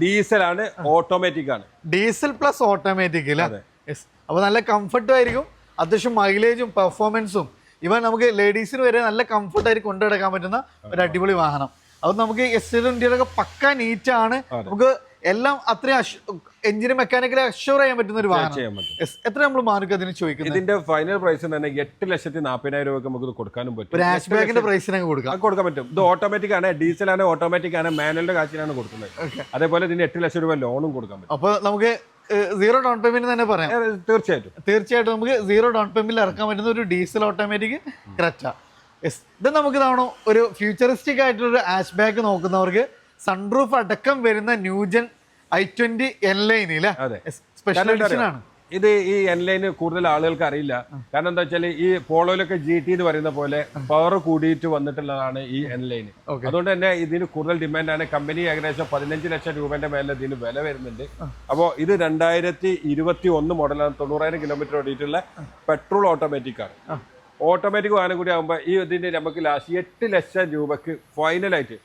ഡീസൽ ആണ്, ഓട്ടോമാറ്റിക് ആണ്. ഡീസൽ പ്ലസ് ഓട്ടോമാറ്റിക് അല്ലേ. അപ്പൊ നല്ല കംഫർട്ടും ആയിരിക്കും, അത്യാവശ്യം മൈലേജും പെർഫോമൻസും ഇവൻ നമുക്ക് ലേഡീസിന് വരെ നല്ല കംഫർട്ടായിട്ട് കൊണ്ടുനടക്കാൻ പറ്റുന്ന ഒരു അടിപൊളി വാഹനം. അത് നമുക്ക് ഇന്ത്യയിലൊക്കെ പക്ക നീറ്റാണ്. നമുക്ക് എല്ലാം അത്രയും എഞ്ചിന് മെക്കാനിക്കലി അഷ്യൂർ ചെയ്യാൻ പറ്റുന്ന ഒരു വാഹനം. എത്ര നമ്മൾ മാർക്ക് അതിന് ചോദിക്കുന്നത്? ഇതിന്റെ ഫൈനൽ പ്രൈസ് തന്നെ 8,40,000 രൂപയ്ക്ക് നമുക്ക് കൊടുക്കാനും പറ്റും. ഒരു ഹാഷ് ബാഗിന്റെ പ്രൈസിന് കൊടുക്കാൻ പറ്റും. ഇത് ഓട്ടോമാറ്റിക് ആണ്, ഡീസൽ ആണ്, ഓട്ടോമാറ്റിക് ആണ്, മാനുവലിന്റെ കാശിനാണ് കൊടുക്കുന്നത്. അതേപോലെ ഇതിന് 8 ലക്ഷം രൂപ ലോണും കൊടുക്കാൻ പറ്റും. അപ്പൊ നമുക്ക് 0 ഡൗൺ പേയ്മെന്റ് തന്നെ പറയാം. തീർച്ചയായിട്ടും നമുക്ക് 0 ഡൗൺ പേയ്മെന്റിൽ ഇറക്കാൻ പറ്റുന്ന ഒരു ഡീസൽ ഓട്ടോമാറ്റിക് ക്രെറ്റ. ഇത് നമുക്ക് ഇതാണോ ഒരു ഫ്യൂച്ചറിസ്റ്റിക് ആയിട്ടുള്ള ഒരു ഹാഷ് ബാഗ് നോക്കുന്നവർക്ക് സൺറൂഫ് അടക്കം വരുന്ന new gen i20 N-Line special edition ആണ്. ഇത് ഈ N-Line കൂടുതൽ ആളുകൾക്ക് അറിയില്ല. കാരണം എന്താ വെച്ചാൽ ഈ പോളോയിലൊക്കെ GT എന്ന് പറയുന്ന പോലെ പവർ കൂടിയിട്ട് വന്നിട്ടുള്ളതാണ് ഈ N-Line. അതുകൊണ്ട് തന്നെ ഇതിന് കൂടുതൽ ഡിമാൻഡാണ്. കമ്പനി ഏകദേശം 15 ലക്ഷം രൂപന്റെ മേലെ ഇതിന് വില വരുന്നുണ്ട്. അപ്പോൾ ഇത് 2021 മോഡലാണ്, 90,000 കിലോമീറ്റർ ഓടിയിട്ടുള്ള പെട്രോൾ ഓട്ടോമാറ്റിക് ആണ്. ഓട്ടോമാറ്റിക് വാഹനം കൂടി ആകുമ്പോൾ ഈ ഇതിന്റെ നമുക്ക് ലാസ്റ്റ് 8 ലക്ഷം രൂപക്ക് ഫൈനലായിട്ട്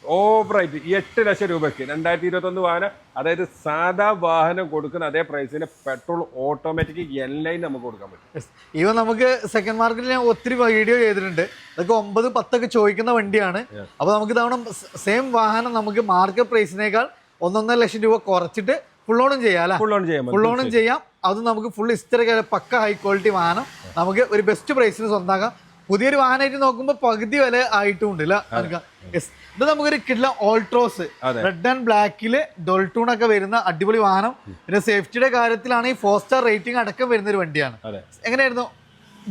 ഓവറായിട്ട് 8 ലക്ഷം രൂപയ്ക്ക് 2021 വാഹനം, അതായത് സാധാ വാഹനം കൊടുക്കുന്ന അതേ പ്രൈസിന് പെട്രോൾ ഓട്ടോമാറ്റിക് N-Line നമുക്ക് കൊടുക്കാൻ പറ്റും. ഈവൻ നമുക്ക് സെക്കൻഡ് മാർക്കറ്റിൽ ഞാൻ ഒത്തിരി വീഡിയോ ചെയ്തിട്ടുണ്ട്. അതൊക്കെ 9-10 ചോദിക്കുന്ന വണ്ടിയാണ്. അപ്പൊ നമുക്ക് തവണ സെയിം വാഹനം നമുക്ക് മാർക്കറ്റ് പ്രൈസിനേക്കാൾ 1.5 ലക്ഷം രൂപ കുറച്ചിട്ട് ഫുൾ ഓണും ചെയ്യാം അല്ലെ. ഫുൾ ഓണും ചെയ്യാം. അത് നമുക്ക് ഫുൾ ഹിസ്റ്ററി പക്ക ഹൈ ക്വാളിറ്റി വാഹനം നമുക്ക് ഒരു ബെസ്റ്റ് പ്രൈസിന് സ്വന്തമാക്കാം. പുതിയൊരു വാഹനമായിട്ട് നോക്കുമ്പോൾ പകുതി വില ആയിട്ടുണ്ട് അല്ലേ. ഇത് നമുക്കൊരു കിഡ്ല ഓൾട്രോസ് റെഡ് ആൻഡ് ബ്ലാക്കില് ഡോൾട്ടൂൺ ഒക്കെ വരുന്ന അടിപൊളി വാഹനം. പിന്നെ സേഫ്റ്റിയുടെ കാര്യത്തിലാണെങ്കിൽ 4 സ്റ്റാർ റേറ്റിംഗ് അടക്കം വരുന്ന ഒരു വണ്ടിയാണ്. എങ്ങനെയായിരുന്നു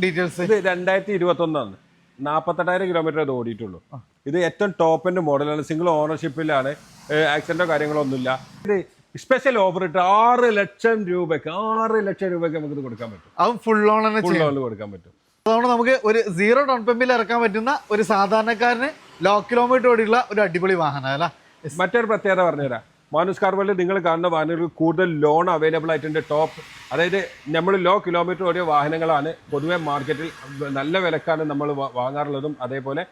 ഡീറ്റെയിൽസ്? ഇത് 2021 ആണ്, 48,000 കിലോമീറ്റർ ഇത് ഓടിയിട്ടുള്ളൂ. ഇത് ഏറ്റവും ടോപ്പ് എൻഡ് മോഡലാണ്, സിംഗിൾ ഓണർഷിപ്പിലാണ്, ആക്സിഡന്റോ കാര്യങ്ങളോ ഒന്നുമില്ല. ഇത് സ്പെഷ്യൽ ഓഫർ ഇട്ട് 6 ലക്ഷം രൂപയ്ക്ക് നമുക്ക് ഇത് കൊടുക്കാൻ പറ്റും. അതും ഫുൾ ഓൺ കൊടുക്കാൻ പറ്റും. അതുകൊണ്ട് നമുക്ക് ഒരു 0 ഡൗൺ പേയ്മെന്റിൽ ഇറക്കാൻ പറ്റുന്ന ഒരു സാധാരണക്കാരന് ലോ കിലോമീറ്റർ ഓടിയുള്ള ഒരു അടിപൊളി വാഹനം അല്ല. മറ്റൊരു പ്രത്യേകത പറഞ്ഞുതരാം. മാനുസ് കാർ വേൾഡിൽ നിങ്ങൾ കാണുന്ന വാഹനങ്ങൾക്ക് കൂടുതൽ ലോൺ അവൈലബിൾ ആയിട്ടുണ്ട്. ടോപ്പ്, അതായത് നമ്മൾ ലോ കിലോമീറ്റർ ഓടിയ വാഹനങ്ങളാണ് പൊതുവെ മാർക്കറ്റിൽ നല്ല വിലക്കാണ് നമ്മൾ വാങ്ങാറുള്ളതും. അതേപോലെ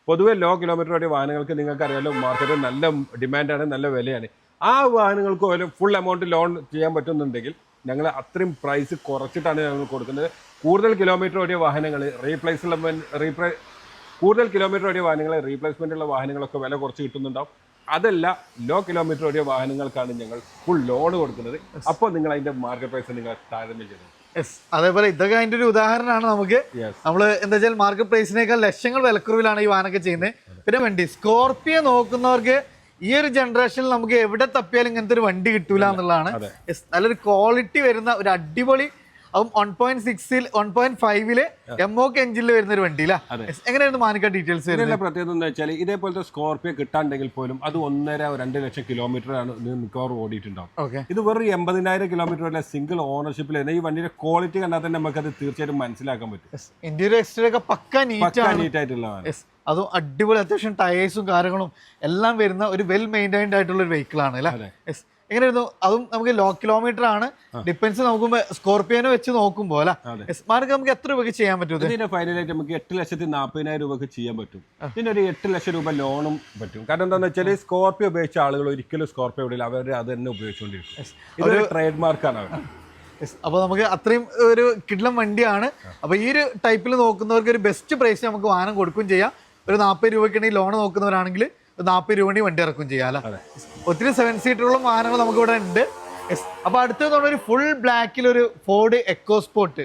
പൊതുവെ ലോ കിലോമീറ്റർ ഓടിയ വാഹനങ്ങൾക്ക് നിങ്ങൾക്ക് അറിയാലോ മാർക്കറ്റിൽ നല്ല ഡിമാൻഡാണ്, നല്ല വിലയാണ്. ആ വാഹനങ്ങൾക്ക് പോലും ഫുൾ എമൗണ്ട് ലോൺ ചെയ്യാൻ പറ്റുന്നുണ്ടെങ്കിൽ ഞങ്ങൾ അത്രയും പ്രൈസ് കുറച്ചിട്ടാണ് ഞങ്ങൾ കൊടുക്കുന്നത്. കൂടുതൽ കിലോമീറ്റർ ഓടിയ വാഹനങ്ങൾ റീപ്ലേസ്മെന്റ് ഉള്ള വാഹനങ്ങളൊക്കെ വില കുറച്ച് കിട്ടുന്നുണ്ടാവും. അതല്ല, ലോ കിലോമീറ്റർ ഓടിയ വാഹനങ്ങൾക്കാണ് ഞങ്ങൾ ഫുൾ ലോൺ കൊടുക്കുന്നത്. അപ്പോൾ നിങ്ങൾ അതിന്റെ മാർക്കറ്റ് പ്രൈസ് നിങ്ങൾ താരതമ്യം ചെയ്യുന്നത്. അതേപോലെ ഇതൊക്കെ അതിന്റെ ഒരു ഉദാഹരണമാണ്. നമുക്ക് നമ്മൾ എന്താ വെച്ചാൽ മാർക്കറ്റ് പ്രൈസിനേക്കാൾ ലക്ഷങ്ങൾ വിലക്കുറവിലാണ് ഈ വാഹനമൊക്കെ ചെയ്യുന്നത്. പിന്നെ വണ്ടി സ്കോർപിയോ നോക്കുന്നവർക്ക് ഈ ഒരു ജനറേഷനിൽ നമുക്ക് എവിടെ തപ്പിയാലും ഇങ്ങനത്തെ ഒരു വണ്ടി കിട്ടൂല എന്നുള്ളതാണ്. നല്ലൊരു ക്വാളിറ്റി വരുന്ന ഒരു അടിപൊളി അതും 1.6 1.5 എംഒക്ക് എഞ്ചിനിൽ വരുന്ന ഒരു വണ്ടി അല്ലേ? എങ്ങനെയായിരുന്നു മാനിക്ക ഡീറ്റെയിൽസ് വരുന്നത്? പ്രത്യേകത എന്ന് വെച്ചാൽ ഇതേപോലത്തെ സ്കോർപിയോ കിട്ടാണ്ടെങ്കിൽ പോലും അത് 1.5-2 ലക്ഷം കിലോമീറ്റർ ആണ് മിക്കവാറും ഓടിയിട്ടുണ്ടാവും. ഇത് വെറും 80,000 കിലോമീറ്റർ വരെ സിംഗിൾ ഓണർഷിപ്പിൽ ഈ വണ്ടിയുടെ ക്വാളിറ്റി കണ്ടാൽ തന്നെ നമുക്ക് അത് തീർച്ചയായിട്ടും മനസ്സിലാക്കാൻ പറ്റും. ഇന്റീരിയർ എക്സ്റ്റീരിയർ ഒക്കെ പക്ക നീറ്റ് ആയിട്ടുള്ളതാണ്. അതും അടിപൊളി അത്യാവശ്യം ടയേഴ്സും കാര്യങ്ങളും എല്ലാം വരുന്ന ഒരു വെൽ മെയിൻറ്റൈൻഡ് ആയിട്ടുള്ള ഒരു വെഹിക്കിൾ ആണ് അല്ലേ? എങ്ങനെയായിരുന്നു? അതും നമുക്ക് ലോ കിലോമീറ്റർ ആണ്. ഡിപ്പെൻസ് നോക്കുമ്പോൾ സ്കോർപിയോനെ വെച്ച് നോക്കുമ്പോൾ അല്ലെ മാർക്ക് നമുക്ക് എത്ര രൂപയ്ക്ക് ചെയ്യാൻ പറ്റും? ഇതിന്റെ ഫൈനലായിട്ട് നമുക്ക് 8,40,000 രൂപയ്ക്ക് ചെയ്യാൻ പറ്റും. പിന്നെ ഒരു 8 ലക്ഷം രൂപ ലോണും പറ്റും. കാരണം എന്താണെന്ന് വെച്ചാൽ സ്കോർപിയോ ഉപയോഗിച്ച ആളുകൾ ഒരിക്കലും സ്കോർപിയോ ഇടില്ല, അവർ അത് തന്നെ ഉപയോഗിച്ചുകൊണ്ടിരിക്കും. ഇതൊരു ട്രേഡ് മാർക്കാണ് അവർ. അപ്പോൾ നമുക്ക് അത്രയും ഒരു കിഡ്ലം വണ്ടിയാണ്. അപ്പോൾ ഈ ഒരു ടൈപ്പിൽ നോക്കുന്നവർക്ക് ഒരു ബെസ്റ്റ് പ്രൈസ് നമുക്ക് വാഹനം കൊടുക്കുകയും ചെയ്യാം. ഒരു 40 രൂപയ്ക്കുണ്ടെങ്കിൽ ലോൺ നോക്കുന്നവരാണെങ്കിൽ 40 രൂപ വണ്ടി ഇറക്കുകയും ചെയ്യാം അല്ലേ? ഒത്തിരി 7 സീറ്ററുള്ള വാഹനങ്ങൾ നമുക്ക് ഇവിടെ ഉണ്ട്. അപ്പോൾ അടുത്തത് ഒരു ഫുൾ ബ്ലാക്കിൽ ഒരു ഫോർഡ് എക്കോസ്പോർട്ട്.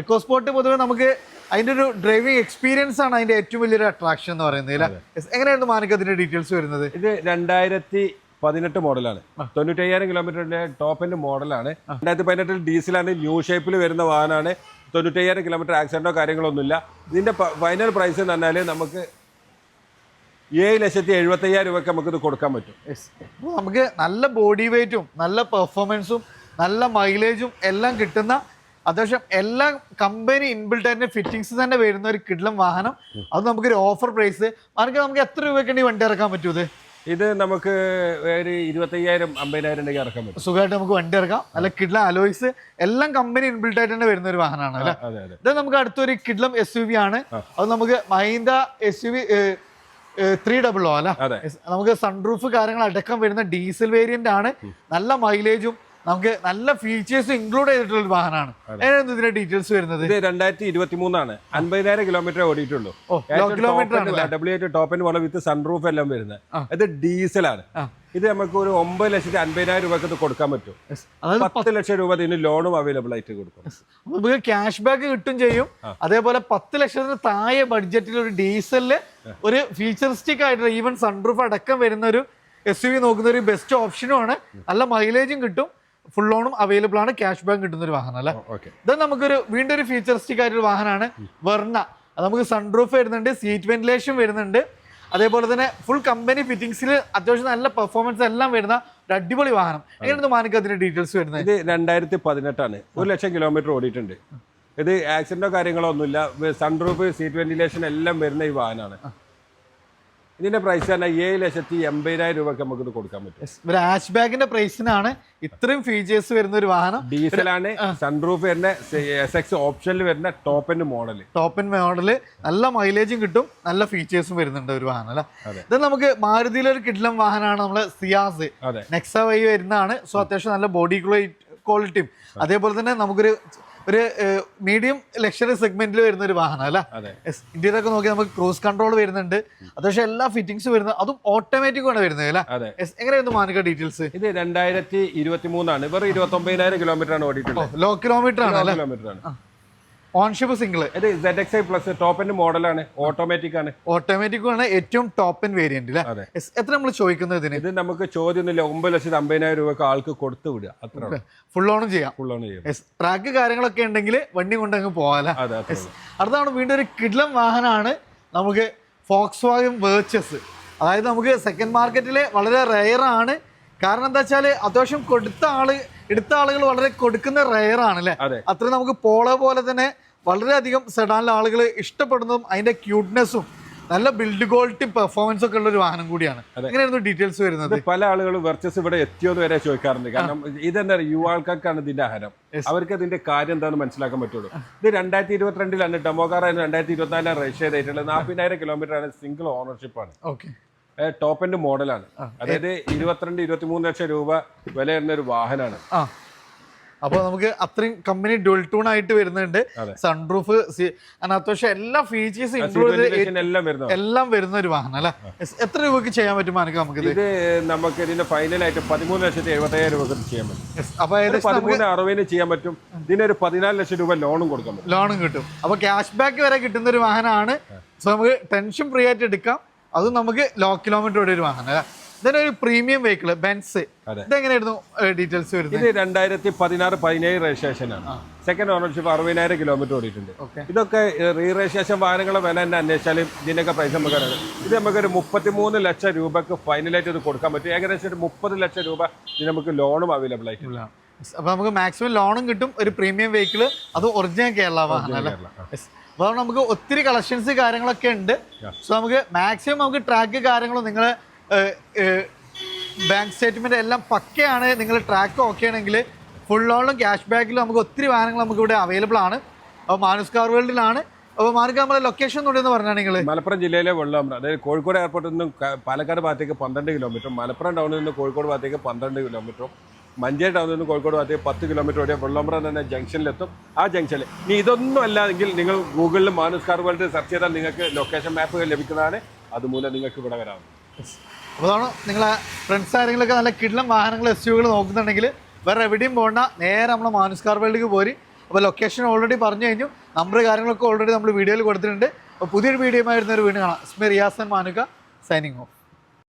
എക്കോസ്പോർട്ട് പൊതുവെ നമുക്ക് അതിന്റെ ഒരു ഡ്രൈവിംഗ് എക്സ്പീരിയൻസ് ആണ് അതിന്റെ ഏറ്റവും വലിയൊരു അട്രാക്ഷൻ എന്ന് പറയുന്നത് അല്ലേ? എങ്ങനെയായിരുന്നു മാനിക്ക് അതിന്റെ ഡീറ്റെയിൽസ് വരുന്നത്? ഇത് 2018 മോഡലാണ്. 95,000 കിലോമീറ്ററിന്റെ ടോപ്പ് എൻഡ് മോഡലാണ്. 2018 ഡീസലാണ്. ന്യൂ ഷേപ്പിൽ വരുന്ന വാഹനമാണ്. 95,000 കിലോമീറ്റർ ആക്സിഡന്റോ കാര്യങ്ങളൊന്നുമില്ല. ഇതിന്റെ ഫൈനൽ പ്രൈസ് എന്ന് പറഞ്ഞാൽ നമുക്ക് 7,70,000 രൂപയ്ക്ക് നമുക്കിത് കൊടുക്കാൻ പറ്റും. നമുക്ക് നല്ല ബോഡി വെയിറ്റും നല്ല പെർഫോമൻസും നല്ല മൈലേജും എല്ലാം കിട്ടുന്ന അത്യാവശ്യം എല്ലാ കമ്പനി ഇൻബിൽട്ട് ആയിട്ട് ഫിറ്റിംഗ്സ് തന്നെ വരുന്ന ഒരു കിഡ്ലം വാഹനം. അത് നമുക്കൊരു ഓഫർ പ്രൈസ് നമുക്ക് എത്ര രൂപയ്ക്ക് വണ്ടി ഇറക്കാൻ പറ്റും? ഇത് നമുക്ക് ഒരു 25,000-50,000 ഉണ്ടെങ്കിൽ ഇറക്കാൻ പറ്റും. സുഖമായിട്ട് നമുക്ക് വണ്ടി ഇറക്കാം. അല്ല കിഡ്ലം അലോയ്സ് എല്ലാം കമ്പനി ഇൻബിൽട്ട് ആയിട്ട് തന്നെ വരുന്ന ഒരു വാഹനമാണ് അല്ലേ? ഇത് നമുക്ക് അടുത്തൊരു കിഡ്ലം SUV ആണ്. അത് നമുക്ക് മഹീന്ദ്ര SUV 300 അല്ല? നമുക്ക് സൺറൂഫ് കാര്യങ്ങൾ അടക്കം വരുന്ന ഡീസൽ വേരിയന്റ് ആണ്. നല്ല മൈലേജും നമുക്ക് നല്ല ഫീച്ചേഴ്സ് ഇൻക്ലൂഡ് ചെയ്തിട്ടുള്ള ഒരു വാഹനമാണ്. ഇതിന്റെ ഡീറ്റെയിൽസ് വരുന്നത്? ഇത് 2023 ആണ്. 50,000 കിലോമീറ്റർ ഓടിയിട്ടുള്ളൂ. Top end model with sunroof എല്ലാം വരുന്നത്. ഇത് ഡീസലാണ്. ഇത് നമുക്ക് ഒരു 9,50,000 രൂപയ്ക്ക് ഇത് കൊടുക്കാൻ പറ്റും. 10 ലക്ഷം രൂപ ഇതിന് ലോണും അവൈലബിൾ ആയിട്ട് കൊടുക്കും. നമുക്ക് ക്യാഷ് ബാക്ക് കിട്ടും ചെയ്യും. അതേപോലെ 10 ലക്ഷത്തിന് താഴെ ബഡ്ജറ്റിൽ ഒരു ഡീസലില് ഒരു ഫീച്ചറിസ്റ്റിക് ആയിട്ടുള്ള ഈവൻ സൺറൂഫ് അടക്കം വരുന്ന ഒരു SUV നോക്കുന്ന ഒരു ബെസ്റ്റ് ഓപ്ഷനുമാണ്. നല്ല മൈലേജും കിട്ടും. ഫുൾ ലോണും അവൈലബിൾ ആണ്. ക്യാഷ് ബാക്ക് കിട്ടുന്ന ഒരു വാഹനം അല്ലേ? ഇത് നമുക്കൊരു വീണ്ടും ഒരു ഫീച്ചറിസ്റ്റിക് ആയിട്ടൊരു വാഹനമാണ് വെർണ. അത് നമുക്ക് സൺറൂഫ് വരുന്നുണ്ട്, സീറ്റ് വെന്റിലേഷൻ വരുന്നുണ്ട്. അതേപോലെ തന്നെ ഫുൾ കമ്പനി ഫിറ്റിംഗ്സിൽ അത്യാവശ്യം നല്ല പെർഫോമൻസ് എല്ലാം വരുന്ന ഒരു അടിപൊളി വാഹനം. എങ്ങനെയാണ് മാനിക്ക് അതിന്റെ ഡീറ്റെയിൽസ് വരുന്നത്? ഇത് 2018 ആണ്. 1 ലക്ഷം കിലോമീറ്റർ ഓടിയിട്ടുണ്ട്. ഇത് ആക്സിഡന്റോ കാര്യങ്ങളോ ഒന്നുമില്ല. സൺറൂഫ്, സീറ്റ് വെന്റിലേഷൻ എല്ലാം വരുന്ന ഈ വാഹനമാണ്. ഇതിന്റെ പ്രൈസ് തന്നെ 7,80,000 രൂപയ്ക്ക് നമുക്ക് ഇത് കൊടുക്കാൻ പറ്റും. ഒരു ഹാച്ച് ബാഗിന്റെ പ്രൈസിനാണ് ഇത്രയും ഫീച്ചേഴ്സ് വരുന്ന ഒരു വാഹനം. ഡീസലാണ്. സൺറൂഫ് വരുന്ന SX ഓപ്ഷനിൽ വരുന്ന ടോപ്പ് എൻഡ് മോഡല്. നല്ല മൈലേജും കിട്ടും, നല്ല ഫീച്ചേഴ്സും വരുന്നുണ്ട് ഒരു വാഹനം അല്ലെ? ഇത് നമുക്ക് മാരുതിയിലെ ഒരു കിഡ്ലം വാഹനമാണ്. നമ്മള് സിയാസ് നെക്സ വൈ വരുന്നതാണ്. സോ അത്യാവശ്യം നല്ല ബോഡി ക്വാളിറ്റിയും അതേപോലെ തന്നെ നമുക്കൊരു മീഡിയം ലക്ഷറി സെഗ്മെന്റിൽ വരുന്ന ഒരു വാഹനം അല്ലെ? ഇന്ത്യയിലൊക്കെ ഒക്കെ നോക്കി നമുക്ക് ക്രൂസ് കൺട്രോൾ വരുന്നുണ്ട്. അത്യാവശ്യം എല്ലാ ഫിറ്റിംഗ്സ് വരുന്നത്, അതും ഓട്ടോമാറ്റിക് ആണ് വരുന്നത് അല്ലെ? എങ്ങനെയായിരുന്നു മാനിക്ക ഡീറ്റെയിൽസ്? ഇത് 2023 ആണ്. വെറും 29,000 കിലോമീറ്റർ ആണ് ഓടിയിട്ടുള്ളത്. ലോ കിലോമീറ്റർ ആണ്. ഓൺഷിപ്പ് സിംഗിൾ. ഇത് ZXi പ്ലസ് ടോപ്പ് എൻഡ് മോഡലാണ്. ഓട്ടോമാറ്റിക് ആണ്. ഓട്ടോമാറ്റിക് ആണ് ഏറ്റവും ടോപ്പ് എൻഡ് വേരിയന്റ് അല്ലേ? എത്ര നമ്മൾ ചോദിക്കുന്നത് ഇതിന്? ഇത് നമുക്ക് ചോദ്യമൊന്നുമില്ല. 9,50,000 രൂപയ്ക്ക് ആൾക്ക് കൊടുത്തു വിടുക. അത്ര ഫുൾ ഓൺ ചെയ്യാം. ട്രാക്ക് കാര്യങ്ങളൊക്കെ ഉണ്ടെങ്കിൽ വണ്ടി കൊണ്ടങ്ങ് പോകാം. അടുത്താണ് വീണ്ടും ഒരു കിഡ്ലം വാഹനമാണ് നമുക്ക് ഫോക്സ് വാഗൺ വേർച്ചസ്. അതായത് നമുക്ക് സെക്കൻഡ് മാർക്കറ്റിൽ വളരെ റെയർ ആണ്. കാരണം എന്താ വെച്ചാൽ അത്യാവശ്യം എടുത്ത ആളുകൾ വളരെ കൊടുക്കുന്ന റെയർ ആണ് അല്ലെ? അത്ര നമുക്ക് പോളോ പോലെ തന്നെ വളരെയധികം സെഡാനിലെ ആളുകൾ ഇഷ്ടപ്പെടുന്നതും അതിന്റെ ക്യൂട്ട്നെസ്സും നല്ല ബിൽഡ് ക്വാളിറ്റി പെർഫോമൻസ് ഒക്കെ ഉള്ള ഒരു വാഹനം കൂടിയാണ്. എങ്ങനെയായിരുന്നു ഡീറ്റെയിൽസ് വരുന്നത്? പല ആളുകളും വെർച്ചസ് ഇവിടെ എത്തിയോന്ന് വരെ ചോദിക്കാറുണ്ട്. കാരണം ഇതെന്താ യുവാൾക്കാർക്കാണ് ഇതിന്റെ ഹരം. അവർക്ക് അതിന്റെ കാര്യം എന്താണെന്ന് മനസ്സിലാക്കാൻ പറ്റുള്ളൂ. ഇത് 2022 ഡെമോകാർ 2024 രജിസ്റ്റർ ചെയ്തിട്ടുള്ളത്. 40,000 കിലോമീറ്റർ ആണ്. സിംഗിൾ ഓണർഷിപ്പ് ആണ്. ടോപ്പ് എൻഡ് മോഡലാണ്. അതായത് 22-23 ലക്ഷം രൂപ വില വരുന്ന ഒരു വാഹനമാണ്. അപ്പോൾ നമുക്ക് അത്രയും കമ്പനി ഡുവൽ ടൂൺ ആയിട്ട് വരുന്നുണ്ട്. സൺറൂഫ് അത്യാവശ്യം എല്ലാ ഫീച്ചേഴ്സും എല്ലാം വരുന്ന ഒരു വാഹനം അല്ലെ? എത്ര രൂപയ്ക്ക് ചെയ്യാൻ പറ്റും നമുക്ക്? ഇത് നമുക്ക് ഇതിന്റെ ഫൈനലായിട്ട് 13,70,000 രൂപ ചെയ്യാൻ പറ്റും. അപ്പൊ 13,60,000 ചെയ്യാൻ പറ്റും. ഇതിനൊരു 14 ലക്ഷം രൂപ ലോണും കൊടുക്കാൻ പറ്റും. ലോണും കിട്ടും. അപ്പൊ ക്യാഷ് ബാക്ക് വരെ കിട്ടുന്ന ഒരു വാഹനമാണ്. സോ നമുക്ക് ടെൻഷൻ ഫ്രീ ആയിട്ട് എടുക്കാം. അതും നമുക്ക് ലോ കിലോമീറ്റർ ഓടിയ ഒരു വാഹനം അല്ലെ? ഇതൊരു പ്രീമിയം വെഹിക്കിൾ ബെൻസ്. ഇതെങ്ങനെയായിരുന്നു ഡീറ്റെയിൽസ് വരുന്നത്? ഇത് 2016-17 രജിസ്ട്രേഷനാണ്. സെക്കൻഡ് ഓണർഷിപ്പ് 60,000 കിലോമീറ്റർ ഓടിയിട്ടുണ്ട്. ഇതൊക്കെ റീ രജിസ്ട്രേഷൻ വാഹനങ്ങളെ വില തന്നെ അന്വേഷിച്ചാലും ഇതിനൊക്കെ പ്രൈസ് നമുക്ക് അറിയാം. ഇത് നമുക്കൊരു 33 ലക്ഷം രൂപക്ക് ഫൈനലായിട്ട് ഇത് കൊടുക്കാൻ പറ്റും. ഏകദേശം ഒരു 30 ലക്ഷം രൂപ ഇത് നമുക്ക് ലോണും അവൈലബിൾ ആയിട്ടില്ല. അപ്പൊ നമുക്ക് മാക്സിമം ലോണും കിട്ടും. ഒരു പ്രീമിയം വെഹിക്കിൾ, അത് ഒറിജിനൽ കേരള വാഹനം അല്ലേ? അപ്പോൾ നമുക്ക് ഒത്തിരി കളക്ഷൻസ് കാര്യങ്ങളൊക്കെ ഉണ്ട്. സോ നമുക്ക് മാക്സിമം നമുക്ക് ട്രാക്ക് കാര്യങ്ങളും നിങ്ങൾ ബാങ്ക് സ്റ്റേറ്റ്മെന്റ് എല്ലാം പക്കയാണ്. നിങ്ങൾ ട്രാക്ക് ഓക്കെ ആണെങ്കിൽ ഫുൾ ലോണിലും ക്യാഷ് ബാക്കിലും നമുക്ക് ഒത്തിരി വാഹനങ്ങൾ നമുക്ക് ഇവിടെ അവൈലബിൾ ആണ്. അപ്പോൾ മാനുസ് കാർ വേൾഡിലാണ്. അപ്പോൾ മാർക്ക് നമ്മളെ ലൊക്കേഷൻ എന്ന് പറഞ്ഞാൽ നിങ്ങൾ മലപ്പുറം ജില്ലയിലെ വെള്ളാമ്പ്ര, അതായത് കോഴിക്കോട് എയർപോർട്ടിൽ നിന്നും പാലക്കാട് ഭാഗത്തേക്ക് 12 കിലോമീറ്ററും, മലപ്പുറം ടൗണിൽ നിന്ന് കോഴിക്കോട് ഭാഗത്തേക്ക് 12 കിലോമീറ്ററും, മഞ്ചേരി ടൗണിൽ നിന്ന് കോഴിക്കോട് ഭാഗത്തേക്ക് 10 കിലോമീറ്റർ ഓടിയ വെള്ളാമ്പ്ര തന്നെ ജംഗ്ഷനിലെത്തും. ആ ജംഗ്ഷനിൽ ഇനി ഇതൊന്നും അല്ലാതെങ്കിൽ നിങ്ങൾ ഗൂഗിളിൽ മാനുസ് കാർ വേൾഡ് സെർച്ച് ചെയ്താൽ നിങ്ങൾക്ക് ലൊക്കേഷൻ മാപ്പുകൾ ലഭിക്കുന്നതാണ്. അതുമൂലം നിങ്ങൾക്ക് ഇവിടെ വരാം. അപ്പോൾ അതാണ് നിങ്ങളെ ഫ്രണ്ട്സ് ആരെങ്കിലുമൊക്കെ നല്ല കിടിലം വാഹനങ്ങൾ SUV നോക്കുന്നുണ്ടെങ്കിൽ വേറെ എവിടെയും പോകണ്ട, നേരെ നമ്മളെ മാനുസ് കാർ വേൾഡിലേക്ക് പോരി. അപ്പോൾ ലൊക്കേഷൻ ഓൾറെഡി പറഞ്ഞു കഴിഞ്ഞു, നമ്പർ കാര്യങ്ങളൊക്കെ ഓൾറെഡി നമ്മൾ വീഡിയോയിൽ കൊടുത്തിട്ടുണ്ട്. അപ്പോൾ പുതിയൊരു വീഡിയോ ആയിരുന്ന ഒരു വീഡിയോ കാണാം. Riyas and Manuka signing of.